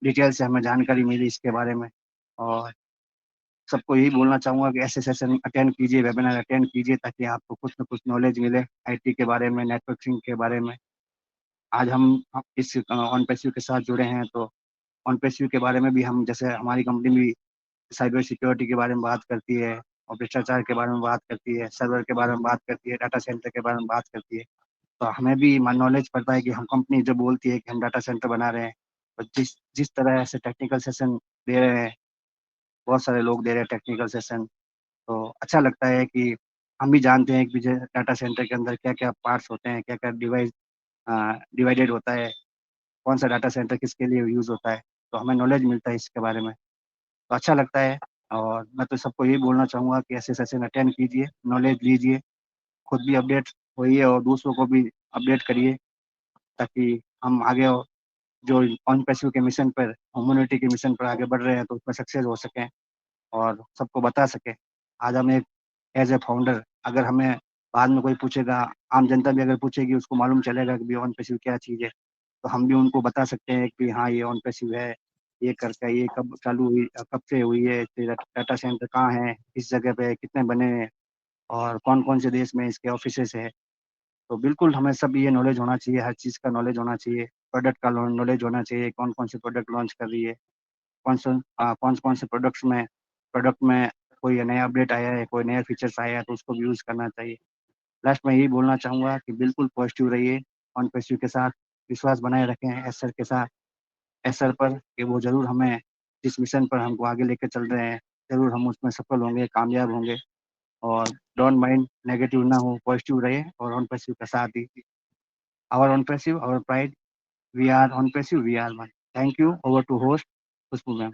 डिटेल से हमें जानकारी मिली इसके बारे में। और सबको यही बोलना चाहूँगा कि ऐसे सेशन अटेंड कीजिए, वेबिनार अटेंड कीजिए, ताकि आपको कुछ न कुछ नॉलेज मिले आईटी के बारे में, नेटवर्किंग के बारे में। आज हम इस ऑन पैसिव के साथ जुड़े हैं, तो ऑन पैसिव के बारे में भी हम, जैसे हमारी कंपनी भी साइबर सिक्योरिटी के बारे में बात करती है और भ्रष्टाचार के बारे में बात करती है, सर्वर के बारे में बात करती है, डाटा सेंटर के बारे में बात करती है। तो हमें भी नॉलेज पड़ता है कि हम कंपनी जो बोलती है कि हम डाटा सेंटर बना रहे हैं, और जिस जिस तरह से टेक्निकल सेशन दे रहे हैं, बहुत सारे लोग दे रहे हैं टेक्निकल सेशन, तो अच्छा लगता है कि हम भी जानते हैं कि डाटा सेंटर के अंदर क्या क्या पार्ट्स होते हैं, क्या क्या डिवाइस डिवाइडेड होता है, कौन सा डाटा सेंटर किसके लिए यूज़ होता है, तो हमें नॉलेज मिलता है इसके बारे में, तो अच्छा लगता है। और मैं तो सबको यही बोलना चाहूँगा कि ऐसे सेशन अटेंड कीजिए, नॉलेज लीजिए, खुद भी अपडेट होइए और दूसरों को भी अपडेट करिए, ताकि हम आगे जो ऑन पैसिव के मिशन पर, ह्यूमैनिटी के मिशन पर आगे बढ़ रहे हैं, तो उसमें सक्सेस हो सकें और सबको बता सकें। आज हम एक एज ए फाउंडर, अगर हमें बाद में कोई पूछेगा, आम जनता भी अगर पूछेगी, उसको मालूम चलेगा कि ऑन पैसिव क्या चीज़ है, तो हम भी उनको बता सकते हैं कि हाँ ये ऑन पैसिव है, ये करके ये कब चालू हुई, कब से हुई है, डाटा सेंटर कहाँ है, किस जगह पे कितने बने हैं और कौन कौन से देश में इसके ऑफिसेस है। तो बिल्कुल हमें सब ये नॉलेज होना चाहिए, हर चीज़ का नॉलेज होना चाहिए, प्रोडक्ट का नॉलेज होना चाहिए, कौन कौन से प्रोडक्ट लॉन्च कर रही है, कौन से प्रोडक्ट में कोई नया अपडेट आया है, कोई नया फीचर्स आया है, तो उसको भी यूज़ करना चाहिए। लास्ट में यही बोलना चाहूँगा कि बिल्कुल पॉजिटिव रहिए, ऑन पैसिव के साथ विश्वास बनाए रखें एसर के साथ, एसर पर, कि वो ज़रूर हमें जिस मिशन पर हमको आगे लेकर चल रहे हैं, ज़रूर हम उसमें सफल होंगे, कामयाब होंगे। और डोंट माइंड, नेगेटिव ना हो, पॉजिटिव रहे और ऑन पैसिव का साथ दीजिए। Our on passive, our pride, we are on passive, we are one. Thank you, over to host Khushboo ma'am.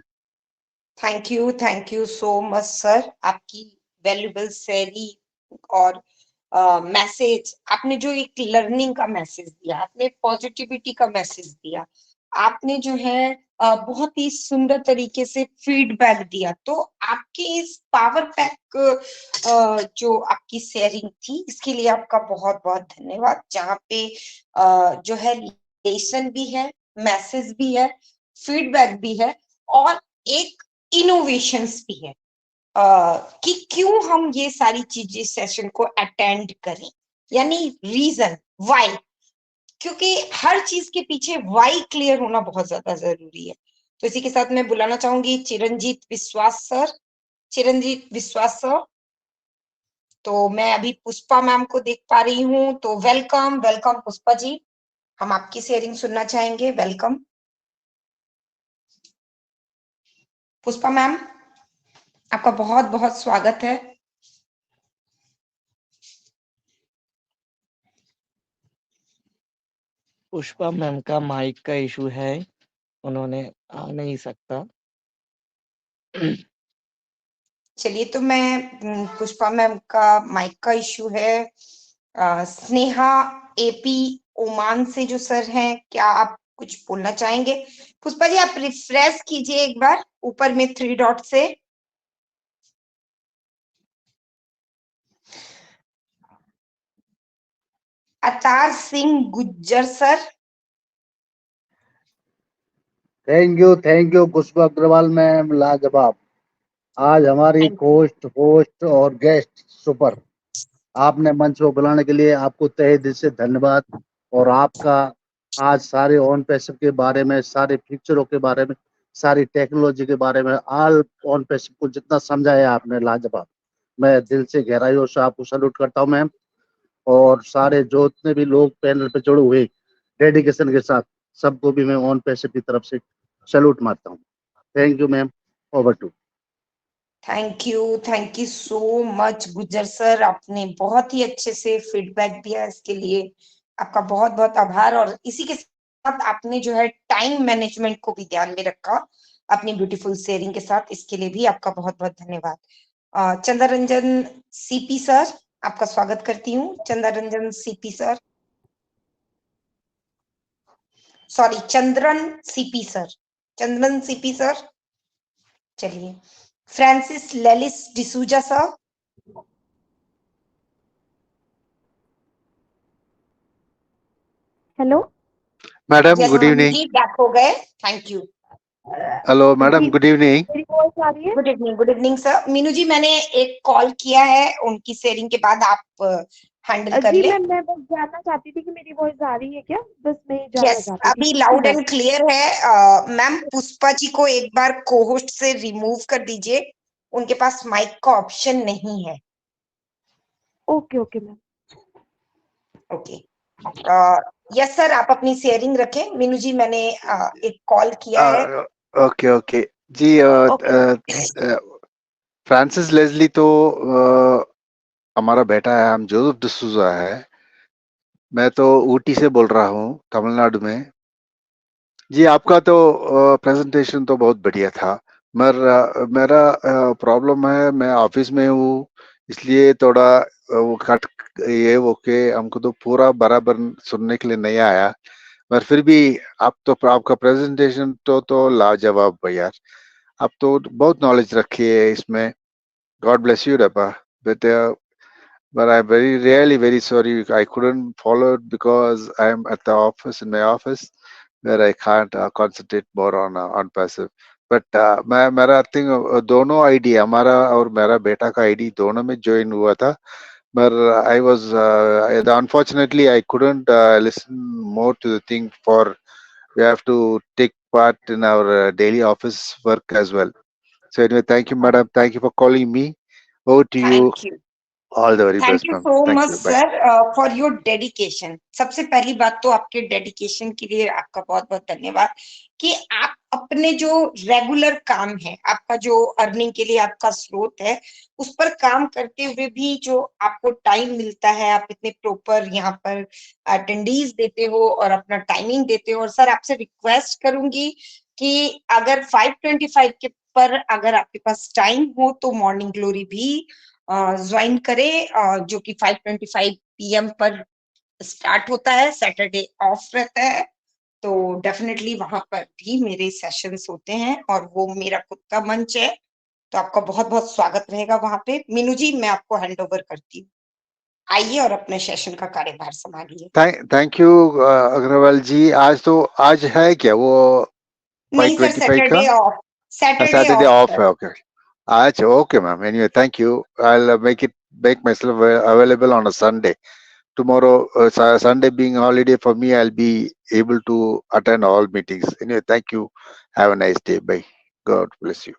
Thank you so much sir, आपकी वैल्यूबल शेयरिंग और message, आपने जो एक लर्निंग का मैसेज दिया, आपने पॉजिटिविटी का मैसेज दिया, आपने जो है बहुत ही सुंदर तरीके से फीडबैक दिया, तो आपके इस पावर पैक जो आपकी शेयरिंग थी, इसके लिए आपका बहुत बहुत धन्यवाद। जहाँ पे जो है लेसन भी है, मैसेज भी है फीडबैक भी है और एक इनोवेशंस भी है कि क्यों हम ये सारी चीजें सेशन को अटेंड करें, यानी रीजन व्हाई, क्योंकि हर चीज के पीछे व्हाई क्लियर होना बहुत ज्यादा जरूरी है। तो इसी के साथ मैं बुलाना चाहूंगी चिरंजीत विश्वास सर। चिरंजीत विश्वास सर, तो मैं अभी पुष्पा मैम को देख पा रही हूँ, तो वेलकम वेलकम पुष्पा जी, हम आपकी शेयरिंग सुनना चाहेंगे। वेलकम पुष्पा मैम, आपका बहुत बहुत स्वागत है। पुष्पा मैम का माइक का इशू है, उन्होंने आ नहीं सकता। चलिए, तो मैं पुष्पा मैम का माइक का इशू है। स्नेहा एपी ओमान से जो सर हैं, क्या आप कुछ बोलना चाहेंगे? पुष्पा जी, आप रिफ्रेश कीजिए एक बार ऊपर में 3 डॉट से। Atar Singh Gujjar sir. Thank you Pushpa Agrawal ma'am, लाजवाब। आज हमारी होस्ट और गेस्ट सुपर। आपने मंच को बुलाने के लिए आपको तहे दिल से धन्यवाद। और आपका आज सारे ऑन पैसिव के बारे में, सारे फीचरों के बारे में, सारी टेक्नोलॉजी के बारे में, ऑल ऑन पैसिव को जितना समझाया आपने, लाजवाब। मैं दिल से गहराइयों से आपको सैल्यूट करता हूँ मैम। और सारे जो जितने भी लोग पैनल पे जुड़े हुए डेडिकेशन के साथ, सबको भी मैं ऑन पैसिव की तरफ से सैल्यूट मारता हूँ। Thank you ma'am, over to. Thank you so much Gujjar sir, आपने बहुत ही अच्छे से फीडबैक दिया, इसके लिए आपका बहुत बहुत आभार। और इसी के साथ आपने जो है टाइम मैनेजमेंट को भी ध्यान में रखा अपनी ब्यूटीफुल शेयरिंग के साथ, इसके लिए भी आपका बहुत बहुत धन्यवाद। चंद्ररंजन सीपी सर, आपका स्वागत करती हूँ। Chandraranjan CP sir, sorry Chandran CP sir, Chandran CP sir. चलिए, Francis Lelis D'Souza sir. Hello madam good evening. Back हो गए, thank you. Hello madam, good evening. मेरी वॉइस आ रही है? Good evening sir. Meenu ji, मैंने एक कॉल किया है, उनकी शेयरिंग के बाद आप हैंडल कर जी ले। मैं बस जानना चाहती थी कि मेरी वॉइस आ रही है क्या, बस मैं ही जानना यस, चाहती थी। अभी लाउड एंड क्लियर है। मैम, पुष्पा जी को एक बार को-होस्ट से रिमूव कर दीजिए, उनके पास माइक का ऑप्शन नहीं है। Okay okay ma'am. Okay, yes sir, आप अपनी शेयरिंग रखें। मीनू जी, मैंने एक कॉल किया है। ओके ओके जी। फ्रांसिस लेस्ली तो हमारा बेटा है, हम जोसेफ डिसूजा है। मैं तो ऊटी से बोल रहा हूँ, तमिलनाडु में। जी, आपका तो प्रेजेंटेशन तो बहुत बढ़िया था, मगर मेरा प्रॉब्लम है, मैं ऑफिस में हूँ, इसलिए थोड़ा वो कट ये वो के हमको तो पूरा बराबर सुनने के लिए नहीं आया। पर फिर भी आपका प्रेजेंटेशन तो लाजवाब है यार। आप तो बहुत नॉलेज रखी है इसमें। गॉड ब्लेस यू डब्बा। But I'm very sorry I couldn't follow it because I'm at the office, in my office, where I can't concentrate more on passive. But मेरा थिंक दोनों आईडी, हमारा और मेरा बेटा का आईडी दोनों में ज्वाइन हुआ था। But I was unfortunately I couldn't listen more to the thing, for we have to take part in our daily office work as well. So anyway, thank you, madam. Thank you for calling me. Over to you. Thank you, All the very thank best, you ma'am. So Thank much you. Bye. Sir for your dedication. सबसे पहली बात तो आपके dedication के लिए आपका बहुत बहुत धन्यवाद कि आप अपने जो रेगुलर काम है, आपका जो अर्निंग के लिए आपका स्रोत है, उस पर काम करते हुए भी जो आपको टाइम मिलता है, आप इतने प्रॉपर यहाँ पर अटेंडीज देते हो और अपना टाइमिंग देते हो। और सर, आपसे रिक्वेस्ट करूंगी कि अगर 5:25 के पर अगर आपके पास टाइम हो तो मॉर्निंग ग्लोरी भी ज्वाइन करें, जो कि 5:25 PM पर स्टार्ट होता है। सैटरडे ऑफ रहता है, तो डेफिनेटली वहां पर भी मेरे सेशंस होते हैं और वो मेरा खुद का मंच है, तो आपका बहुत बहुत स्वागत रहेगा वहां पे। मीनू जी, मैं आपको हैंड ओवर करती हूँ, आइए और अपने सेशन का कार्यभार संभालिए। थैंक यू अग्रवाल जी। आज है क्या वो नहीं सर, 5:25 का Saturday of, Saturday Saturday of of है. ओके. अच्छा, okay ma'am. Anyway, thank you. I'll make myself available on a Sunday. Tomorrow, Sunday being holiday for me, I'll be able to attend all meetings. Anyway, thank you. Have a nice day. Bye. God bless you.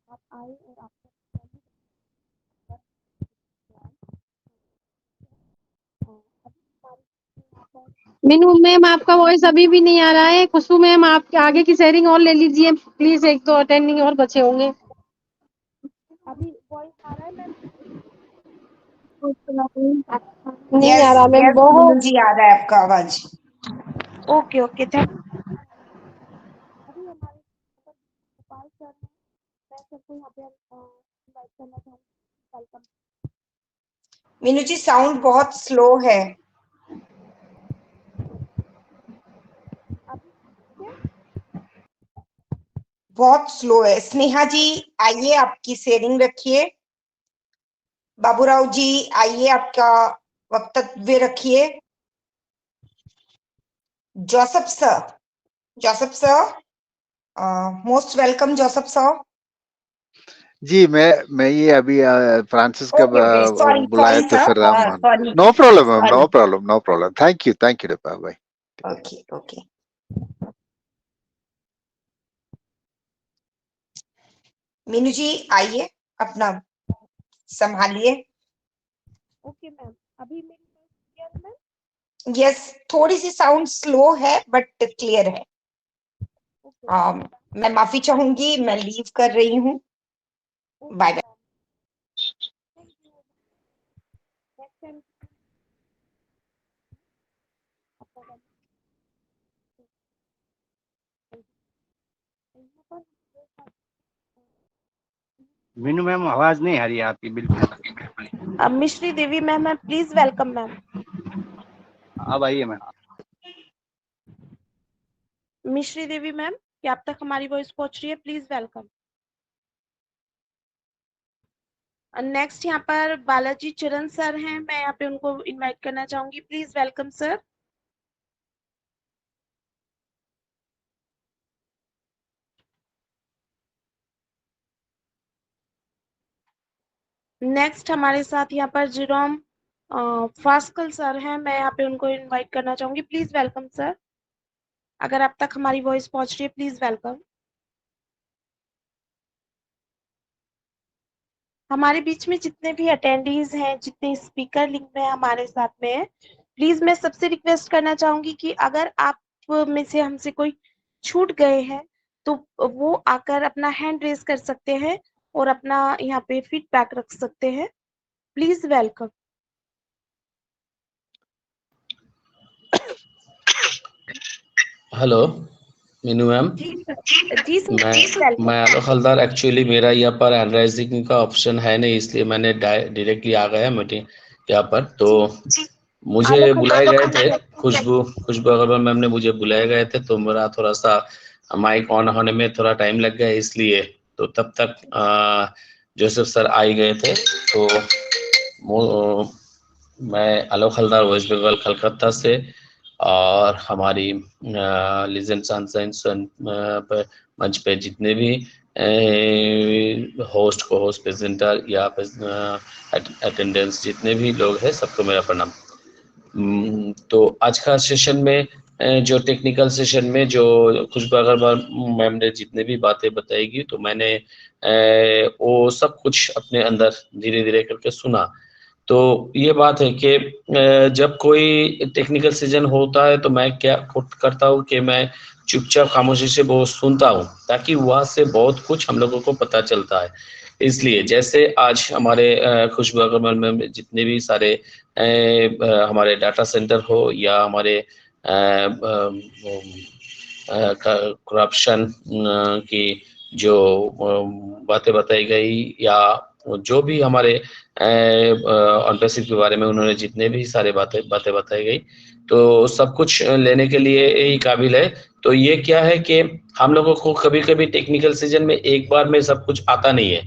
आप आए और आपका Meenu ma'am आपका voice अभी भी नहीं आ रहा है। खुशबू मैम आप आगे की शेयरिंग और ले लीजिए प्लीज, एक दो अटेंडिंग और बचे होंगे। अभी वॉइस आ रहा है मैम? नहीं आ रहा मैम, यस बहुत जी आ रहा है आपका आवाज। ओके ओके, थैंक अभी हमारे गोपाल सर हैं, मैं सबको यहाँ पे इनवाइट करना चाहूँगी। वेलकम। मीनू जी साउंड बहुत स्लो है। बहुत स्लो है। स्नेहा जी आइए, आपकी शेयरिंग रखिए। बाबूराव जी आइए, आपका वक्तव्य रखिए। Joseph sir, most welcome Joseph sir. जी, मैं ये अभी फ्रांसिस का सॉरी बुलाया तो सर, फिर हम. Sorry. No problem ma'am, no problem. Thank you Dipa. Bye. Okay. Meenu ji आइए, अपना संभालिए। ओके मैम, अभी मेरी वॉइस क्लियर है मैम? यस, थोड़ी सी साउंड स्लो है बट क्लियर है। मैं माफी चाहूंगी, मैं लीव कर रही हूँ। Bye bye. Thank you. Next time आपका मीनू मैम आवाज नहीं आ रही है आपकी बिल्कुल. मिश्री देवी मैम, प्लीज वेलकम मैम। अब आइए मैम. मिश्री देवी मैम, क्या आप तक हमारी वॉइस पहुंच रही है? Please welcome. नेक्स्ट यहाँ पर बालाजी चरण सर हैं, मैं यहाँ पे उनको इनवाइट करना चाहूंगी। Please welcome sir. नेक्स्ट हमारे साथ यहाँ पर जिरोम फास्कल सर हैं, मैं यहाँ पे उनको इनवाइट करना चाहूंगी। Please welcome sir. अगर आप तक हमारी वॉइस पहुंच रही है, प्लीज वेलकम। हमारे बीच में जितने भी अटेंडीज हैं, जितने स्पीकर लिंक में हमारे साथ में है, प्लीज मैं सबसे रिक्वेस्ट करना चाहूंगी कि अगर आप में से हमसे कोई छूट गए हैं तो वो आकर अपना हैंड रेज कर सकते हैं और अपना यहाँ पे फीडबैक रख सकते हैं। Please welcome. Hello Meenu ma'am, जी सर, मैं आलोक हलदार। एक्चुअली मेरा यहाँ पर हैंड राइजिंग का ऑप्शन है नहीं, इसलिए मैंने डायरेक्टली आ गया मीटिंग यहाँ पर। तो मुझे बुलाए गए थे, खुशबू अग्रवाल मैम ने मुझे बुलाए गए थे, तो मेरा थोड़ा सा माइक ऑन होने में थोड़ा टाइम लग गया, इसलिए तो तब तक जोसेफ सर आ ही गए थे। तो मैं आलोक हलदार, वेस्ट बंगाल कलकत्ता से, और हमारी लीजेंड सनशाइन मंच पे जितने भी होस्ट को होस्ट प्रेजेंटर या अटेंडेंस जितने भी लोग हैं, सबको मेरा प्रणाम। तो आज का सेशन में जो टेक्निकल सेशन में जो खुशबू अग्रवाल मैम ने जितने भी बातें बताएगी, तो मैंने वो सब कुछ अपने अंदर धीरे धीरे करके सुना। तो ये बात है कि जब कोई टेक्निकल सेशन होता है तो मैं क्या करता हूँ कि मैं चुपचाप खामोशी से वो सुनता हूँ, ताकि वहाँ से बहुत कुछ हम लोगों को पता चलता है। इसलिए जैसे आज हमारे खुशबू अग्रवाल में जितने भी सारे हमारे डाटा सेंटर हो या हमारे करप्शन की जो बातें बताई गई, या जो भी हमारे ऑनरशिप के बारे में उन्होंने जितने भी सारे बातें बताई गई, तो सब कुछ लेने के लिए ही काबिल है। तो ये क्या है कि हम लोगों को कभी कभी टेक्निकल सीजन में एक बार में सब कुछ आता नहीं है।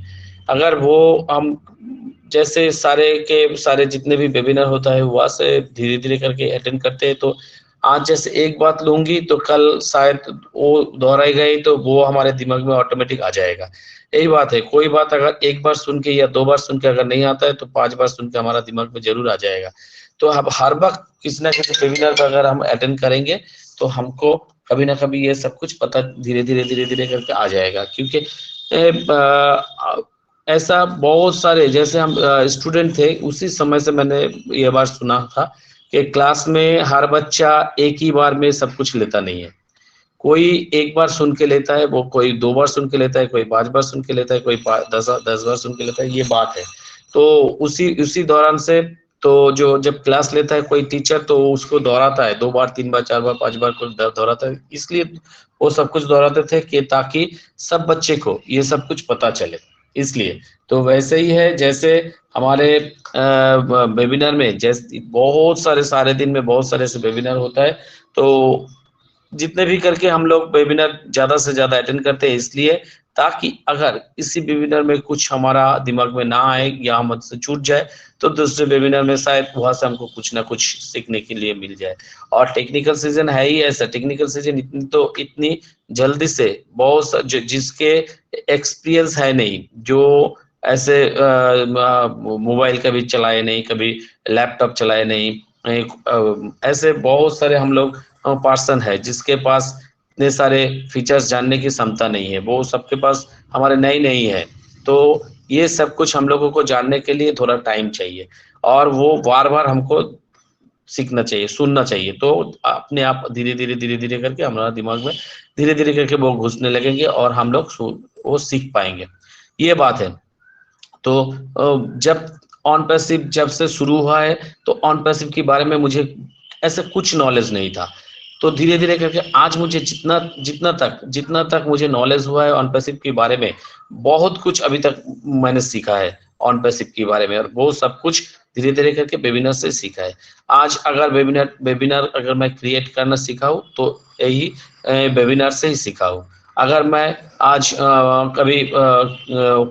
अगर वो हम जैसे सारे के सारे जितने भी वेबिनार होता है वहाँ से धीरे धीरे करके अटेंड करते हैं, तो आज जैसे एक बात लूंगी तो कल शायद वो दोहराई गई तो वो हमारे दिमाग में ऑटोमेटिक आ जाएगा। यही बात है, कोई बात अगर एक बार सुन के या 2 बार सुन के अगर नहीं आता है तो 5 बार सुन के हमारा दिमाग में जरूर आ जाएगा। तो अब हर वक्त किसी ना किसी वेबिनार का अगर हम अटेंड करेंगे तो हमको कभी ना कभी ये सब कुछ पता धीरे-धीरे करके आ जाएगा। क्योंकि ऐसा बहुत सारे जैसे हम स्टूडेंट थे उसी समय से मैंने ये बात सुना था कि क्लास में हर बच्चा एक ही बार में सब कुछ लेता नहीं है। कोई एक बार सुन के लेता है, वो कोई 2 बार सुन के लेता है, कोई 5 बार सुन के लेता है, कोई 10 बार सुन के लेता है, ये बात है। तो उसी दौरान से तो जो जब क्लास लेता है कोई टीचर तो उसको दोहराता है 2 बार, 3 बार, 4 बार, 5 बार को दोहराता है। इसलिए वो सब कुछ दोहराते थे कि ताकि सब बच्चे को ये सब कुछ पता चले, इसलिए। तो वैसे ही है जैसे हमारे वेबिनार में जैसे बहुत सारे दिन में बहुत सारे ऐसे वेबिनार होता है, तो जितने भी करके हम लोग वेबिनार ज्यादा से ज्यादा अटेंड करते हैं, इसलिए ताकि अगर इसी वेबिनार में कुछ हमारा दिमाग में ना आए या हमसे छूट जाए तो दूसरे वेबिनार में शायद वहां से हमको कुछ ना कुछ सीखने के लिए मिल जाए। और टेक्निकल सीजन है ही ऐसा, टेक्निकल सीजन इतनी जल्दी से बहुत जिसके एक्सपीरियंस है नहीं, जो ऐसे मोबाइल कभी चलाए नहीं, कभी लैपटॉप चलाए नहीं, ऐसे बहुत सारे हम लोग पर्सन है जिसके पास इतने सारे फीचर्स जानने की क्षमता नहीं है, वो सबके पास हमारे नहीं है। तो ये सब कुछ हम लोगों को जानने के लिए थोड़ा टाइम चाहिए और वो बार-बार हमको सीखना चाहिए, सुनना चाहिए। तो अपने आप धीरे-धीरे करके हमारा दिमाग में धीरे-धीरे करके वो घुसने लगेंगे और हम लोग वो सीख पाएंगे, ये बात है। तो जब ऑन पैसिव जब से शुरू हुआ है तो ऑन पैसिव के बारे में मुझे ऐसे कुछ नॉलेज नहीं था। तो धीरे-धीरे करके आज मुझे जितना तक मुझे नॉलेज हुआ है ऑन पैसिव के बारे में, बहुत कुछ अभी तक मैंने सीखा है ऑन पैसिव के बारे में, और वो सब कुछ धीरे-धीरे करके वेबिनार से सीखा है। आज अगर वेबिनार अगर मैं क्रिएट करना सीखा हूँ तो यही वेबिनार से ही सीखा हूँ। अगर मैं आज कभी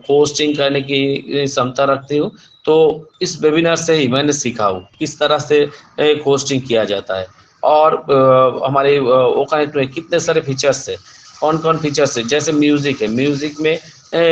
होस्टिंग करने की क्षमता रखती हूँ तो इस वेबिनार से ही मैंने सीखा हूँ किस तरह से होस्टिंग किया जाता है। और हमारे ओकनेक्ट में कितने सारे फीचर्स है, कौन फीचर्स है, जैसे म्यूजिक है, म्यूजिक में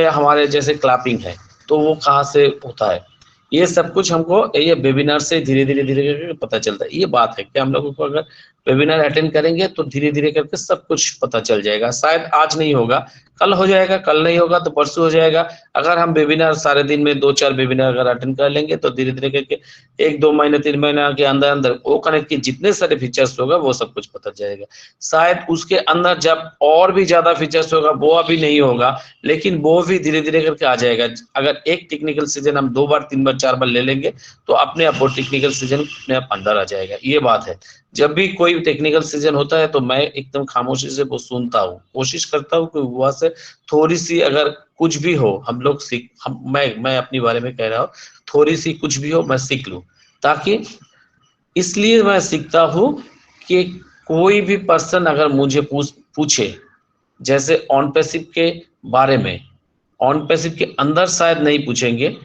हमारे जैसे क्लैपिंग है तो वो कहाँ से होता है, ये सब कुछ हमको ये वेबिनार से धीरे-धीरे करके पता चलता है। ये बात है कि हम लोगों को अगर वेबिनार अटेंड करेंगे तो धीरे-धीरे करके सब कुछ पता चल जाएगा। शायद आज नहीं होगा, कल हो जाएगा, कल नहीं होगा तो परसों हो जाएगा। अगर हम वेबिनार सारे दिन में 2-4 वेबिनार अगर अटेंड कर लेंगे तो धीरे-धीरे करके 1-2 महीने 3 महीने के अंदर वो कनेक्ट के जितने सारे फीचर्स होगा वो सब कुछ पता चलेगा। शायद उसके अंदर जब और भी ज्यादा फीचर्स होगा वो अभी नहीं होगा, लेकिन वो भी धीरे-धीरे करके आ जाएगा। अगर एक टेक्निकल सीजन हम 2 बार 3 बार 4 बार ले लेंगे तो अपने आप वो टेक्निकल सीजन अपने आप अंदर आ जाएगा, ये बात है। जब भी कोई टेक्निकल सीजन होता है तो मैं एकदम खामोशी से वो सुनता हूँ, कोशिश करता हूँ कि वहां से थोड़ी सी अगर कुछ भी हो हम लोग मैं अपने बारे में कह रहा हूँ, थोड़ी सी कुछ भी हो मैं सीख लूं, ताकि इसलिए मैं सीखता हूँ कि कोई भी पर्सन अगर मुझे पूछे जैसे ऑन पैसिव के बारे में, ऑन पैसिव के अंदर शायद नहीं पूछेंगे,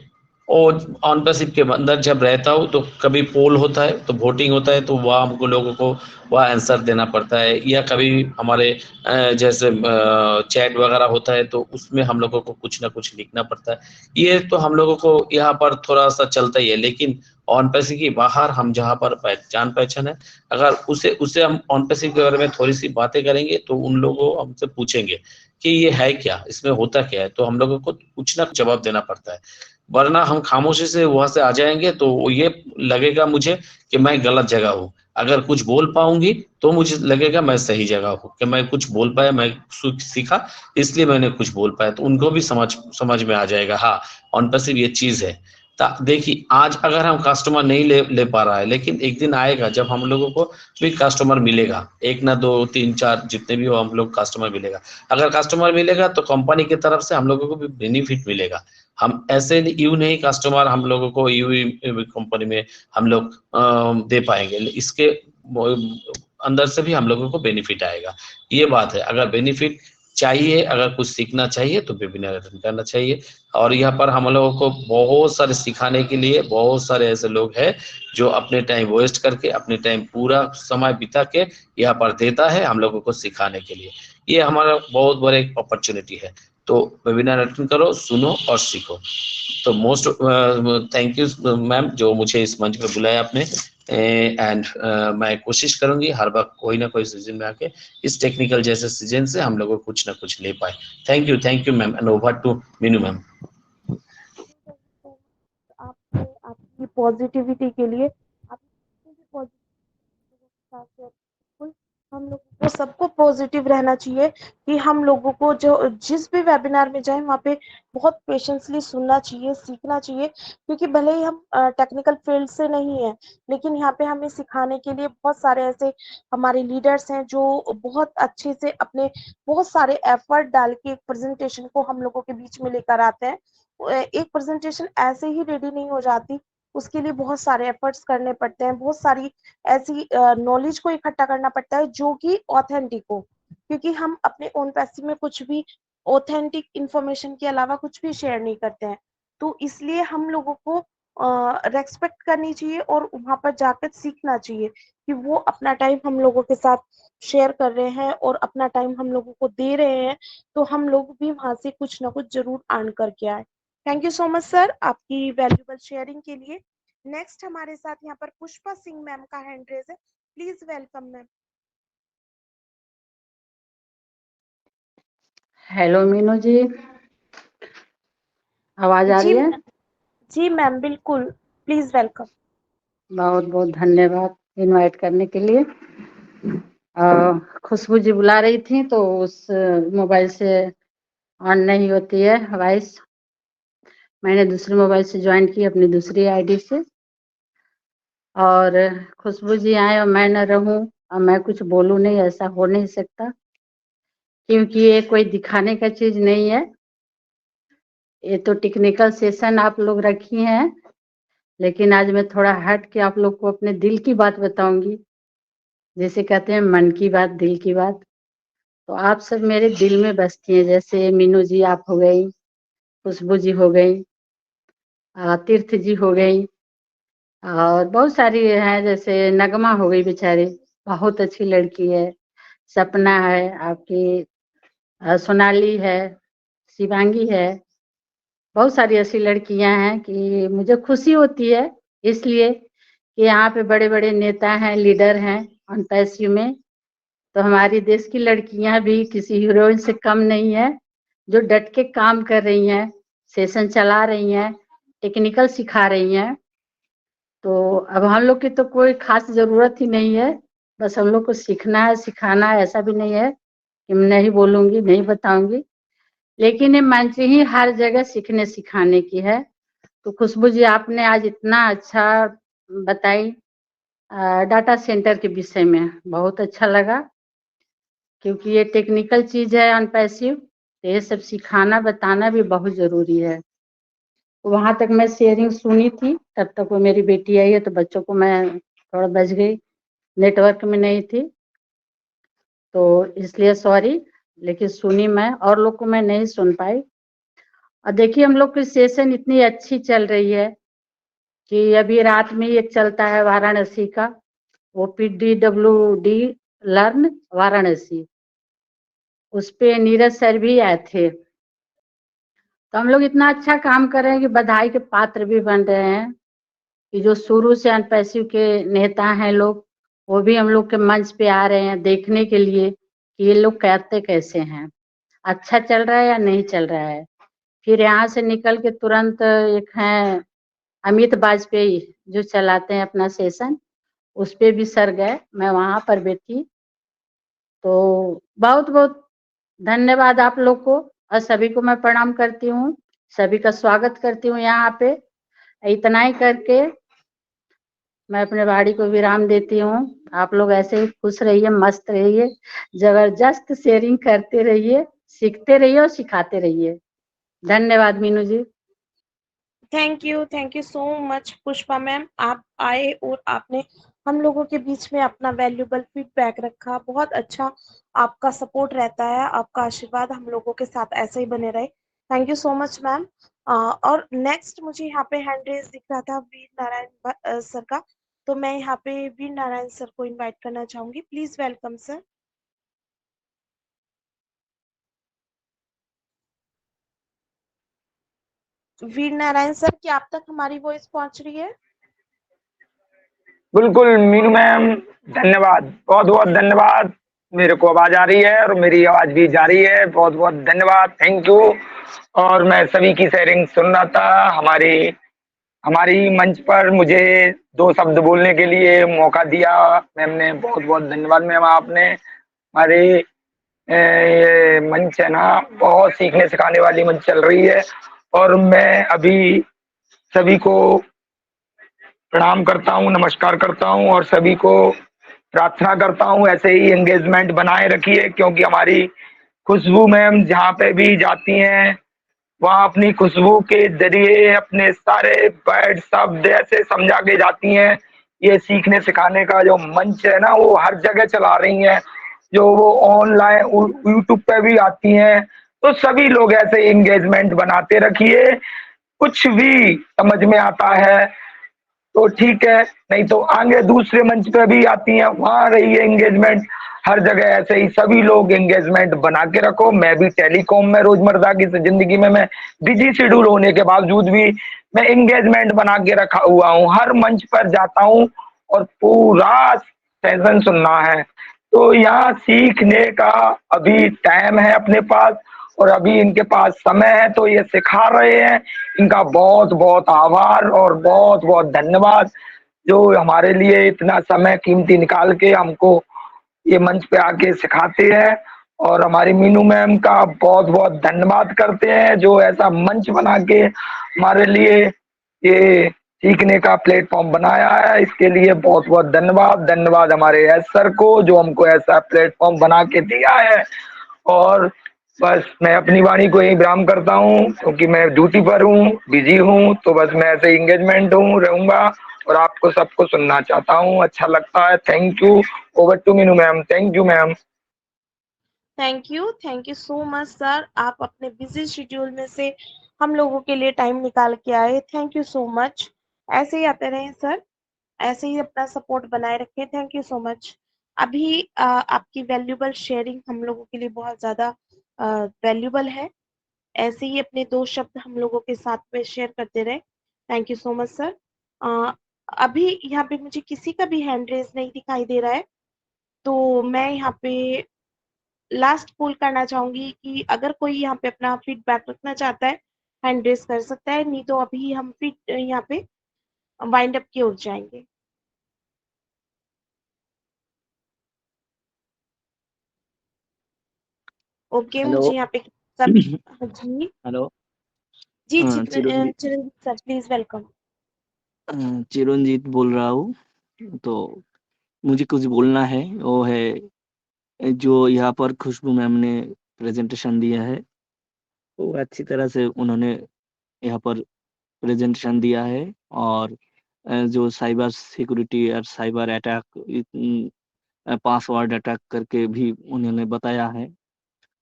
और ऑन पैसिव के अंदर जब रहता हूँ तो कभी पोल होता है तो वोटिंग होता है तो वहाँ हमको लोगों को वह आंसर देना पड़ता है, या कभी हमारे जैसे चैट वगैरह होता है तो उसमें हम लोगों को कुछ ना कुछ लिखना पड़ता है। ये तो हम लोगों को यहाँ पर थोड़ा सा चलता ही है, लेकिन ऑन पैसिव के बाहर हम जहाँ पर जान पहचान है, अगर उसे हम ऑन पैसिव के बारे में थोड़ी सी बातें करेंगे तो उन लोगों हमसे पूछेंगे कि ये है क्या, इसमें होता क्या है, तो हम लोगों को कुछ ना जवाब देना पड़ता है। वरना हम खामोशी से वहां से आ जाएंगे तो ये लगेगा मुझे कि मैं गलत जगह हूँ। अगर कुछ बोल पाऊंगी तो मुझे लगेगा मैं सही जगह हूँ, कि मैं कुछ बोल पाया, मैं सीखा इसलिए मैंने कुछ बोल पाया, तो उनको भी समझ में आ जाएगा, हाँ ऑन पैसिव ये चीज है। देखिए आज अगर हम कस्टमर नहीं ले पा रहा है, लेकिन एक दिन आएगा जब हम लोगों को भी कस्टमर मिलेगा, 1 ना 2 3 4 जितने भी हो हम लोग कस्टमर मिलेगा। अगर कस्टमर मिलेगा तो कंपनी की तरफ से हम लोगों को भी बेनिफिट मिलेगा। हम ऐसे यूं नहीं कस्टमर हम लोगों को कंपनी में हम लोग दे पाएंगे, इसके अंदर से भी हम लोगों को बेनिफिट आएगा, ये बात है। अगर बेनिफिट चाहिए, अगर कुछ सीखना चाहिए तो वेबिनार अटेंड करना चाहिए। और यहाँ पर हम लोगों को बहुत सारे सिखाने के लिए बहुत सारे ऐसे लोग हैं जो अपने टाइम वेस्ट करके, अपने टाइम पूरा समय बिता के यहाँ पर देता है हम लोगों को सिखाने के लिए। ये हमारा बहुत बड़ा एक अपॉर्चुनिटी है। तो वेबिनार अटेंड करो, सुनो और सीखो। तो मोस्ट थैंक यू मैम जो मुझे इस मंच पे बुलाया आपने। एंड मैं कोशिश करूंगी हर वक्त कोई ना कोई सीजन में आके इस टेक्निकल जैसे सीजन से हम लोग को कुछ ना कुछ ले पाए। Thank you ma'am and over to Meenu ma'am. आपने आपकी पॉजिटिविटी के लिए हम लोगों को सबको पॉजिटिव रहना चाहिए कि हम लोगों को जो जिस भी वेबिनार में जाए वहाँ पे बहुत पेशेंसली सुनना चाहिए, सीखना चाहिए, क्योंकि भले ही हम टेक्निकल फील्ड से नहीं है, लेकिन यहाँ पे हमें सिखाने के लिए बहुत सारे ऐसे हमारे लीडर्स हैं जो बहुत अच्छे से अपने बहुत सारे एफर्ट डाल के एक प्रेजेंटेशन को हम लोगों के बीच में लेकर आते हैं। एक प्रेजेंटेशन ऐसे ही रेडी नहीं हो जाती, उसके लिए बहुत सारे एफर्ट्स करने पड़ते हैं, बहुत सारी ऐसी नॉलेज को इकट्ठा करना पड़ता है जो कि ऑथेंटिक हो, क्योंकि हम अपने ओन पैसे में कुछ भी ऑथेंटिक इंफॉर्मेशन के अलावा कुछ भी शेयर नहीं करते हैं। तो इसलिए हम लोगों को रेस्पेक्ट करनी चाहिए और वहां पर जाकर सीखना चाहिए कि वो अपना टाइम हम लोगों के साथ शेयर कर रहे हैं और अपना टाइम हम लोगों को दे रहे हैं, तो हम लोग भी वहां से कुछ ना कुछ जरूर अर्न करके आए। Thank you so much sir आपकी वैल्यूबल शेयरिंग के लिए। नेक्स्ट हमारे साथ यहाँ पर पुष्पा सिंह मैम का हैंड रेज है, please welcome ma'am. Hello Meenu ji, आवाज आ रही है? जी मैम बिल्कुल, प्लीज वेलकम। बहुत बहुत धन्यवाद इनवाइट करने के लिए। खुशबू जी बुला रही थी तो उस मोबाइल से ऑन नहीं होती है वॉइस, मैंने दूसरे मोबाइल से ज्वाइन की अपनी दूसरी आईडी से। और खुशबू जी आए और मैं न रहूं और मैं कुछ बोलूं नहीं, ऐसा हो नहीं सकता, क्योंकि ये कोई दिखाने का चीज नहीं है। ये तो टेक्निकल सेशन आप लोग रखी हैं, लेकिन आज मैं थोड़ा हट के आप लोग को अपने दिल की बात बताऊंगी। जैसे कहते हैं मन की बात दिल की बात, तो आप सब मेरे दिल में बसती हैं। जैसे मीनू जी आप हो गई, खुशबू जी हो गई, तीर्थ जी हो गई, और बहुत सारी हैं, जैसे नगमा हो गई बेचारी, बहुत अच्छी लड़की है। सपना है आपकी, सोनाली है, शिवांगी है, बहुत सारी ऐसी लड़कियां हैं कि मुझे खुशी होती है इसलिए कि यहाँ पे बड़े बड़े नेता हैं, लीडर हैं अनपैसिव में। तो हमारी देश की लड़कियां भी किसी हीरोइन से कम नहीं है, जो डट के काम कर रही हैं, सेशन चला रही हैं, टेक्निकल सिखा रही हैं। तो अब हम लोग की तो कोई खास जरूरत ही नहीं है, बस हम लोग को सीखना है, सिखाना है। ऐसा भी नहीं है कि मैं नहीं बोलूंगी, नहीं बताऊंगी, लेकिन ये मंच ही हर जगह सीखने सिखाने की है। तो खुशबू जी आपने आज इतना अच्छा बताई डाटा सेंटर के विषय में, बहुत अच्छा लगा, क्योंकि ये टेक्निकल चीज है अनपैसिव, तो ये सब सिखाना बताना भी बहुत जरूरी है। वहां तक मैं शेयरिंग सुनी थी, तब तक वो मेरी बेटी आई है तो बच्चों को मैं थोड़ा बच गई, नेटवर्क में नहीं थी तो इसलिए सॉरी, लेकिन सुनी मैं, और लोग को मैं नहीं सुन पाई। और देखिए हम लोग की सेशन इतनी अच्छी चल रही है कि अभी रात में एक चलता है वाराणसी का, OPDWD लर्न वाराणसी, उस पे नीरज सर भी आए थे। तो हम लोग इतना अच्छा काम कर रहे हैं कि बधाई के पात्र भी बन रहे हैं कि जो शुरू से अनपैसिव के नेता हैं लोग, वो भी हम लोग के मंच पे आ रहे हैं देखने के लिए कि ये लोग करते कैसे हैं, अच्छा चल रहा है या नहीं चल रहा है। फिर यहाँ से निकल के तुरंत एक है अमित वाजपेयी जो चलाते हैं अपना सेशन, उस पे भी सर गए, मैं वहां पर बैठी। तो बहुत बहुत धन्यवाद आप लोग को, और सभी को मैं प्रणाम करती हूँ, सभी का स्वागत करती हूँ यहाँ पे। इतना ही करके मैं अपने वाणी को विराम देती हूँ। आप लोग ऐसे ही खुश रहिए, मस्त रहिए, जबरदस्त शेयरिंग करते रहिए, सीखते रहिए और सिखाते रहिए। धन्यवाद Meenu ji. Thank you so much Pushpa ma'am, आप आए और आपने हम लोगों के बीच में अपना वैल्यूएबल फीडबैक रखा। बहुत अच्छा आपका सपोर्ट रहता है, आपका आशीर्वाद हम लोगों के साथ ऐसे ही बने रहे। Thank you so much ma'am. और नेक्स्ट मुझे यहाँ पे हैंड रेज दिख रहा था वीर नारायण सर का, तो मैं यहाँ पे वीर नारायण सर को इनवाइट करना चाहूंगी। Please welcome sir. Veer Narayan sir, क्या आप तक हमारी वॉइस पहुंच रही है? बिल्कुल मीनू मैम, धन्यवाद, बहुत बहुत धन्यवाद। मेरे को आवाज आ रही है और मेरी आवाज भी जा रही है। बहुत बहुत धन्यवाद, थैंक यू। और मैं सभी की शेयरिंग सुन रहा था। हमारी मंच पर मुझे 2 शब्द बोलने के लिए मौका दिया मैम ने। बहुत बहुत धन्यवाद मैम। आपने हमारे ये मंच है ना, बहुत सीखने सिखाने वाली मंच चल रही है। और मैं अभी सभी को प्रणाम करता हूँ, नमस्कार करता हूँ और सभी को प्रार्थना करता हूँ ऐसे ही एंगेजमेंट बनाए रखिए, क्योंकि हमारी खुशबू मैम जहाँ पे भी जाती हैं वहाँ अपनी खुशबू के जरिए अपने सारे बैड शब्द ऐसे समझा के जाती हैं। ये सीखने सिखाने का जो मंच है ना, वो हर जगह चला रही हैं। जो वो ऑनलाइन यूट्यूब पे भी आती हैं। तो सभी लोग ऐसे एंगेजमेंट बनाते रखिए। कुछ भी समझ में आता है तो ठीक है, नहीं तो आगे दूसरे मंच पे भी आती हैं, वहां रही है एंगेजमेंट। हर जगह ऐसे ही सभी लोग एंगेजमेंट बना के रखो। मैं भी टेलीकॉम में रोजमर्रा की जिंदगी में मैं बिजी शेड्यूल होने के बावजूद भी मैं एंगेजमेंट बना के रखा हुआ हूँ। हर मंच पर जाता हूँ और पूरा सेशन सुनना है। तो यहाँ सीखने का अभी टाइम है अपने पास और अभी इनके पास समय है, तो ये सिखा रहे हैं। इनका बहुत बहुत आभार और बहुत बहुत धन्यवाद, जो हमारे लिए इतना समय कीमती निकाल के हमको ये मंच पे आके सिखाते हैं। और हमारी मीनू मैम का बहुत बहुत धन्यवाद करते हैं, जो ऐसा मंच बना के हमारे लिए ये सीखने का प्लेटफॉर्म बनाया है। इसके लिए बहुत बहुत धन्यवाद। धन्यवाद हमारे एस सर को, जो हमको ऐसा प्लेटफॉर्म बना के दिया है। और बस मैं अपनी वाणी को यही विराम करता हूँ, क्योंकि मैं ड्यूटी पर हूँ, बिजी हूँ। तो बस मैं ऐसे एंगेजमेंट हूँ रहूंगा और आपको सबको सुनना चाहता हूँ, अच्छा लगता है। Thank you. Over to Meenu ma'am. Thank you ma'am. Thank you so much sir. आप अपने बिजी शेड्यूल में से हम लोगों के लिए टाइम निकाल के आए। Thank you so much. ऐसे ही आते रहें सर, ऐसे ही अपना सपोर्ट बनाए रखें। Thank you so much. अभी आपकी वैल्यूबल शेयरिंग हम लोगों के लिए बहुत ज़्यादा वैल्यूबल है। ऐसे ही अपने 2 शब्द हम लोगों के साथ में शेयर करते रहे। Thank you so much sir. अभी यहाँ पे मुझे किसी का भी हैंड रेज नहीं दिखाई दे रहा है, तो मैं यहाँ पे लास्ट कॉल करना चाहूंगी कि अगर कोई यहाँ पे अपना फीडबैक रखना चाहता है, हैंड रेज कर सकता है, नहीं तो अभी हम फिर यहाँ पे वाइंड अप की ओर जाएंगे। Okay, hello. मुझे यहाँ पे सब हाँ जी हेलो। जी Chiranjit Chiranjit sir please welcome. Chiranjit बोल रहा हूँ। तो मुझे कुछ बोलना है, वो है जो यहाँ पर खुशबू मैम ने प्रेजेंटेशन दिया है, वो अच्छी तरह से उन्होंने यहाँ पर प्रेजेंटेशन दिया है। और जो साइबर सिक्योरिटी और साइबर अटैक, पासवर्ड अटैक करके भी उन्होंने बताया है,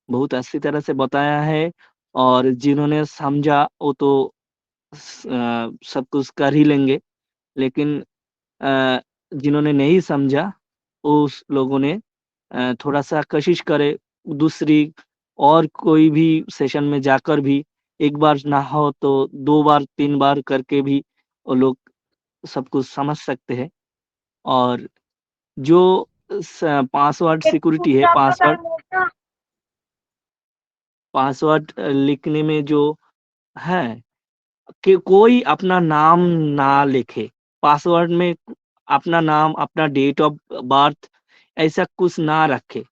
बहुत अच्छी तरह से बताया है। और जिन्होंने समझा वो तो सब कुछ कर ही लेंगे, लेकिन जिन्होंने नहीं समझा उस लोगों ने थोड़ा सा कोशिश करे, दूसरी और कोई भी सेशन में जाकर भी एक बार ना हो तो 2 बार 3 बार करके भी वो लोग सब कुछ समझ सकते हैं। और जो पासवर्ड सिक्योरिटी है, पासवर्ड लिखने में जो है कि कोई अपना नाम ना लिखे पासवर्ड में, अपना नाम, अपना डेट ऑफ बर्थ ऐसा कुछ ना रखे।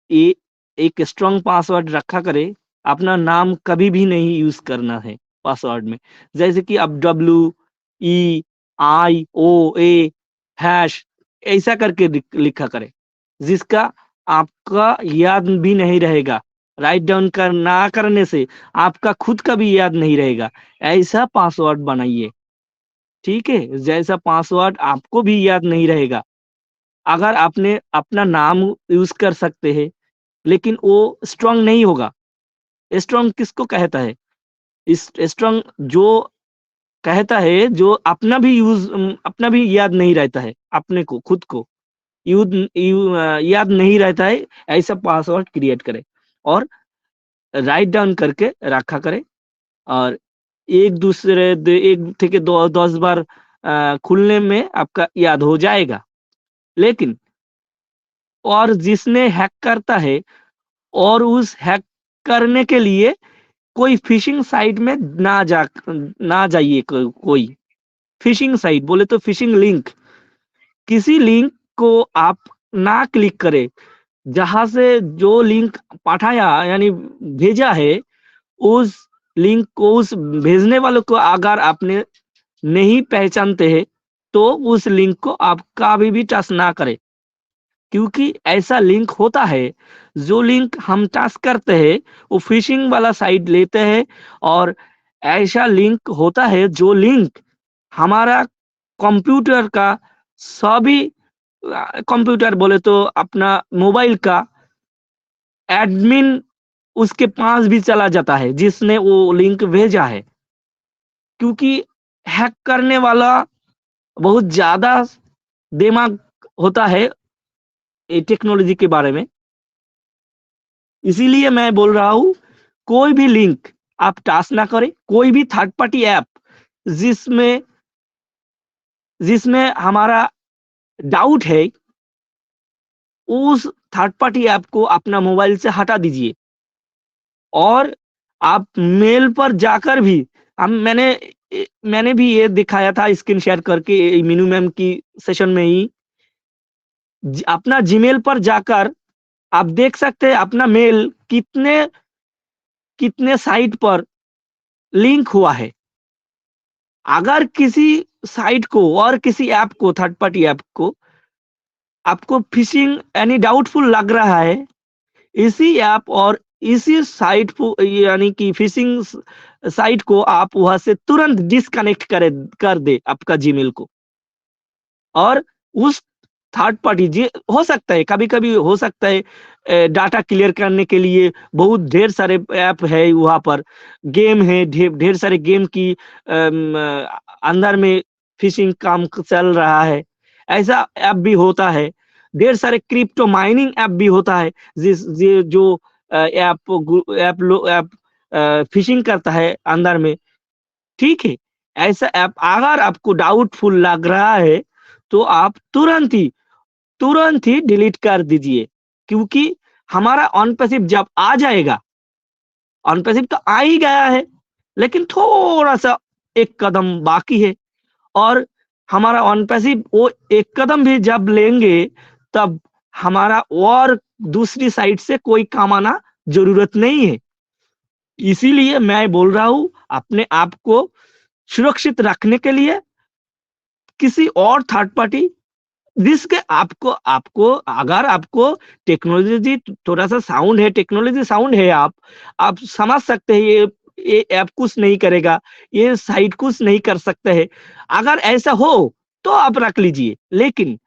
ये एक स्ट्रॉन्ग पासवर्ड रखा करे। अपना नाम कभी भी नहीं यूज करना है पासवर्ड में। जैसे कि अब WEIOA हैश ऐसा करके लिखा करे, जिसका आपका याद भी नहीं रहेगा। राइट डाउन ना करने से आपका खुद का भी याद नहीं रहेगा। ऐसा पासवर्ड बनाइए। ठीक है, जैसा पासवर्ड आपको भी याद नहीं रहेगा। अगर आपने अपना नाम यूज कर सकते हैं, लेकिन वो स्ट्रांग नहीं होगा। स्ट्रांग किसको कहता है? स्ट्रांग जो कहता है जो अपना भी याद नहीं रहता है, अपने को खुद को याद नहीं रहता है, ऐसा पासवर्ड क्रिएट करें और राइट डाउन करके रखा करें। और एक থেকে 10 बार खुलने में आपका याद हो जाएगा। लेकिन और जिसने हैक करता है और उस हैक करने के लिए कोई फिशिंग साइट में ना जाइए। कोई फिशिंग साइट बोले तो फिशिंग लिंक, किसी लिंक को आप ना क्लिक करें। जहां से जो लिंक पाठाया यानी भेजा है, उस लिंक को, उस भेजने वालों को अगर आपने नहीं पहचानते हैं, तो उस लिंक को आप कभी भी टच ना करें। क्योंकि ऐसा लिंक होता है, जो लिंक हम टच करते हैं वो फिशिंग वाला साइट लेते हैं। और ऐसा लिंक होता है जो लिंक हमारा कंप्यूटर का सभी कंप्यूटर बोले तो अपना मोबाइल का एडमिन उसके पास भी चला जाता है, जिसने वो लिंक भेजा है। क्योंकि हैक करने वाला बहुत ज्यादा दिमाग होता है ये टेक्नोलॉजी के बारे में। इसीलिए मैं बोल रहा हूँ, कोई भी लिंक आप टच ना करें। कोई भी थर्ड पार्टी ऐप जिसमें हमारा डाउट है, उस थर्ड पार्टी ऐप को अपना मोबाइल से हटा दीजिए। और आप मेल पर जाकर भी मैंने भी ये दिखाया था स्क्रीन शेयर करके मीनू मैम की सेशन में ही। अपना जीमेल पर जाकर आप देख सकते हैं अपना मेल कितने साइट पर लिंक हुआ है। अगर किसी साइट को और किसी ऐप को, थर्ड पार्टी ऐप को, आपको फिशिंग यानी डाउटफुल लग रहा है, इसी ऐप और इसी साइट को यानी कि फिशिंग साइट को आप वहां से तुरंत डिस्कनेक्ट कर दे आपका जीमेल को। और उस थर्ड पार्टी जी हो सकता है, कभी कभी हो सकता है डाटा क्लियर करने के लिए बहुत ढेर सारे ऐप है, वहां पर गेम है, ढेर सारे गेम की अंदर में फिशिंग काम चल रहा है, ऐसा ऐप भी होता है। ढेर सारे क्रिप्टो माइनिंग ऐप भी होता है, जो ऐप फिशिंग करता है अंदर में। ठीक है, ऐसा ऐप अगर आपको डाउटफुल लग रहा है, तो आप तुरंत ही डिलीट कर दीजिए। क्योंकि हमारा ऑन पैसिव जब आ जाएगा, ऑन पैसिव तो आ ही गया है, लेकिन थोड़ा सा एक कदम बाकी है। और हमारा ऑन पैसिव वो एक कदम भी जब लेंगे, तब हमारा और दूसरी साइड से कोई कमाना जरूरत नहीं है। इसीलिए मैं बोल रहा हूं, अपने आप को सुरक्षित रखने के लिए किसी और थर्ड पार्टी जिसके आपको अगर आपको टेक्नोलॉजी थोड़ा सा साउंड है, टेक्नोलॉजी साउंड है, आप समझ सकते हैं ये ऐप कुछ नहीं करेगा, ये साइट कुछ नहीं कर सकते है। अगर ऐसा हो तो आप रख लीजिए। लेकिन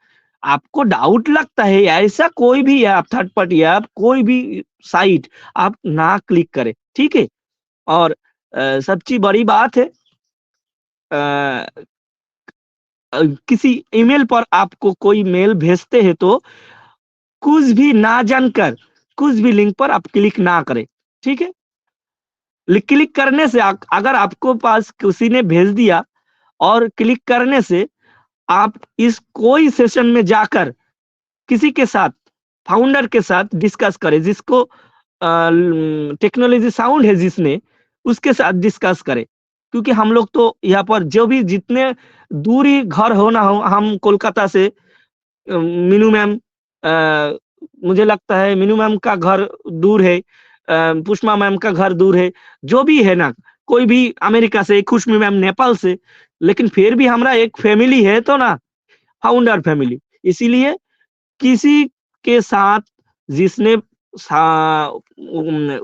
आपको डाउट लगता है, ऐसा कोई भी ऐप, थर्ड पार्टी ऐप, कोई भी साइट आप ना क्लिक करें। ठीक है। और सबसे बड़ी बात है, किसी ईमेल पर आपको कोई मेल भेजते हैं तो कुछ भी ना जानकर कुछ भी लिंक पर आप क्लिक ना करें। ठीक है। क्लिक करने से अगर आपको पास किसी ने भेज दिया और क्लिक करने से आप इस कोई सेशन में जाकर किसी के साथ, फाउंडर के साथ डिस्कस करें, जिसको टेक्नोलॉजी साउंड है जिसने, उसके साथ डिस्कस करें। क्योंकि हम लोग तो यहाँ पर जो भी जितने दूरी घर हो ना हो, हम कोलकाता से मीनू मैम, मुझे लगता है मीनू मैम का घर दूर है, पुष्मा मैम का घर दूर है, जो भी है ना, कोई भी अमेरिका से, खुशमी मैम नेपाल से, लेकिन फिर भी हमारा एक फैमिली है तो ना, फाउंडर फैमिली। इसीलिए किसी के साथ जिसने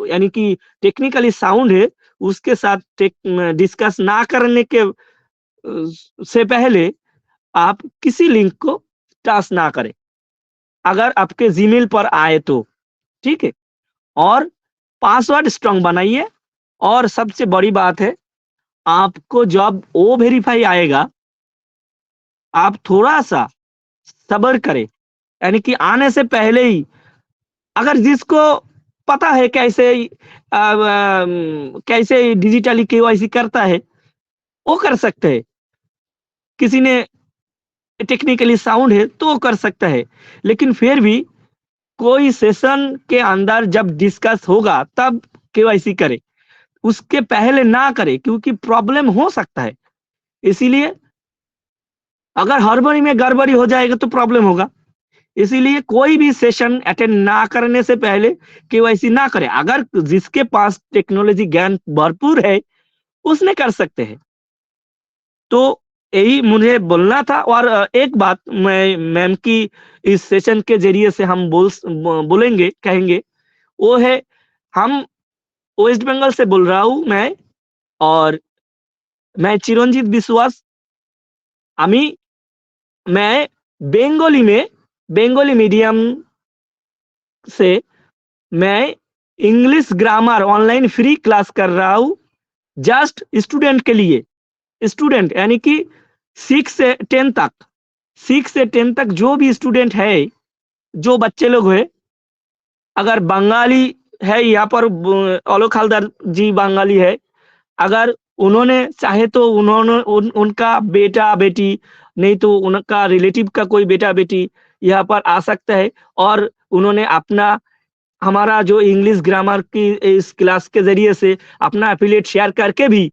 यानी कि टेक्निकली साउंड है, उसके साथ डिस्कस ना करने के से पहले आप किसी लिंक को टच ना करें, अगर आपके जीमेल पर आए तो, ठीक है। और पासवर्ड स्ट्रांग बनाइए, और सबसे बड़ी बात है, आपको जब ओ वेरीफाई आएगा, आप थोड़ा सा सब्र करें, यानी कि आने से पहले ही, अगर जिसको पता है कैसे डिजिटली केवाईसी करता है, वो कर सकते हैं। किसी ने टेक्निकली साउंड है तो वो कर सकता है, लेकिन फिर भी कोई सेशन के अंदर जब डिस्कस होगा तब केवाईसी करे, उसके पहले ना करे, क्योंकि प्रॉब्लम हो सकता है। इसीलिए अगर हड़बड़ी में गड़बड़ी हो जाएगा तो प्रॉब्लम होगा। इसीलिए कोई भी सेशन अटेंड ना करने से पहले केवाईसी ना करे। अगर जिसके पास टेक्नोलॉजी ज्ञान भरपूर है उसने कर सकते हैं। तो यही मुझे बोलना था। और एक बात मैं मैम की इस सेशन के जरिए से हम बोलेंगे, कहेंगे, वो है, हम वेस्ट बंगाल से बोल रहा हूँ मैं, और मैं चिरंजीत विश्वास। मैं बेंगोली मीडियम से मैं English grammar online free class कर रहा हूँ, जस्ट स्टूडेंट के लिए। स्टूडेंट यानी कि 6 से 10 तक जो भी स्टूडेंट है, जो बच्चे लोग हैं, अगर बंगाली है, यहाँ पर ऑलोक हलदर जी बंगाली है, अगर उन्होंने चाहे तो उनका बेटा बेटी, नहीं तो उनका रिलेटिव का कोई बेटा बेटी यहाँ पर आ सकता है, और उन्होंने अपना, हमारा जो इंग्लिश ग्रामर की इस क्लास के जरिए से अपना एफिलिएट शेयर करके भी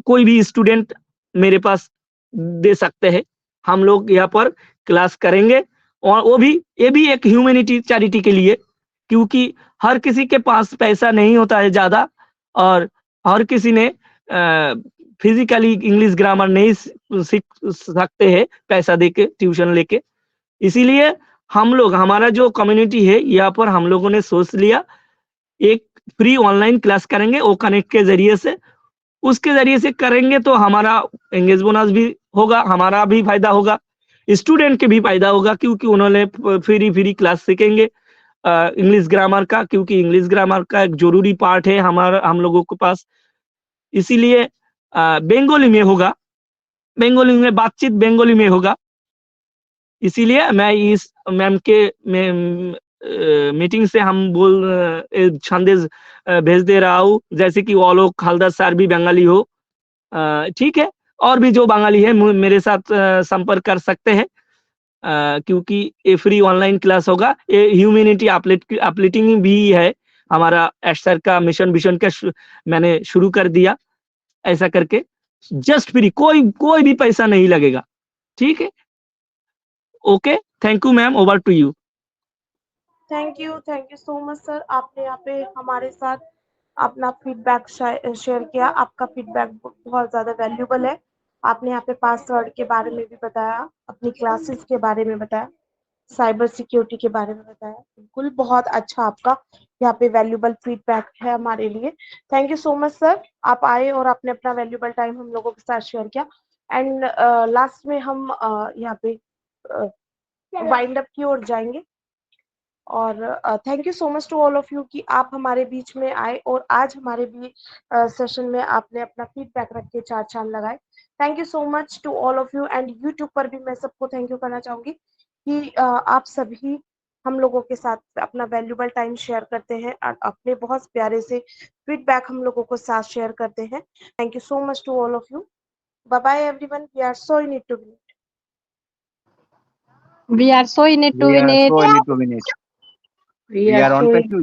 कोई भी स्टूडेंट मेरे पास दे सकते हैं। हम लोग यहाँ पर क्लास करेंगे, और ये भी एक ह्यूमैनिटी चैरिटी के लिए, क्योंकि हर किसी के पास पैसा नहीं होता है ज्यादा, और हर किसी ने फिजिकली इंग्लिश ग्रामर नहीं सीख सकते हैं पैसा देके, ट्यूशन लेके। इसीलिए हम लोग, हमारा जो कम्युनिटी है यहाँ पर, हम लोगों ने सोच लिया एक फ्री ऑनलाइन क्लास करेंगे, वो कनेक्ट के जरिए से, उसके जरिए से करेंगे तो हमारा एंगेज बोनस भी होगा, हमारा भी फायदा होगा, स्टूडेंट के भी फायदा होगा, क्योंकि उन्होंने फ्री क्लास सीखेंगे इंग्लिश ग्रामर का, क्योंकि इंग्लिश ग्रामर का एक जरूरी पार्ट है हम लोगों के पास। इसीलिए बंगाली में होगा, बंगाली में बातचीत बंगाली में होगा। इसीलिए मैं इस मैम के मीटिंग से हम संदेश भेज दे रहा हूँ, जैसे कि वो लोग हलदर सर भी बंगाली हो, ठीक है, और भी जो बंगाली है मेरे साथ संपर्क कर सकते हैं, क्योंकि ये फ्री ऑनलाइन क्लास होगा। ये ह्यूमैनिटी अपलिफ्टिंग भी है, हमारा एस्टर का मिशन विजन का मैंने शुरू कर दिया, ऐसा करके जस्ट फ्री, कोई भी पैसा नहीं लगेगा, ठीक है। Okay, thank you ma'am, over to you. Thank you so much sir, आपने यहाँ पे हमारे साथ अपना फीडबैक शेयर किया। आपका फीडबैक बहुत ज़्यादा वैल्यूबल है। आपने यहाँ पे पासवर्ड के बारे में भी बताया, अपनी क्लासेस के बारे में बताया, साइबर सिक्योरिटी के बारे में बताया। बिल्कुल बहुत अच्छा आपका यहाँ पे वैल्यूबल फीडबैक है हमारे लिए। Thank you so much sir, आप आए और आपने अपना वैल्यूबल टाइम हम लोगों के साथ शेयर किया। एंड लास्ट में हम यहाँ पे वाइंड अप की ओर जाएंगे। और thank you so much to all of you कि आप हमारे बीच में आए और आज हमारे भी सेशन में आपने अपना फीडबैक रख के 4 चांद लगाए। Thank you so much to all of you. And YouTube पर भी मैं सबको थैंक यू करना चाहूंगी कि आप सभी हम लोगों के साथ अपना वैल्यूबल टाइम शेयर करते हैं और अपने बहुत प्यारे से फीडबैक हम लोगों को साथ शेयर करते हैं। Thank you so much to all of you. Bye bye everyone, we are so in it to win it. We are so in it to We win are it. so in it to win it. We are on track to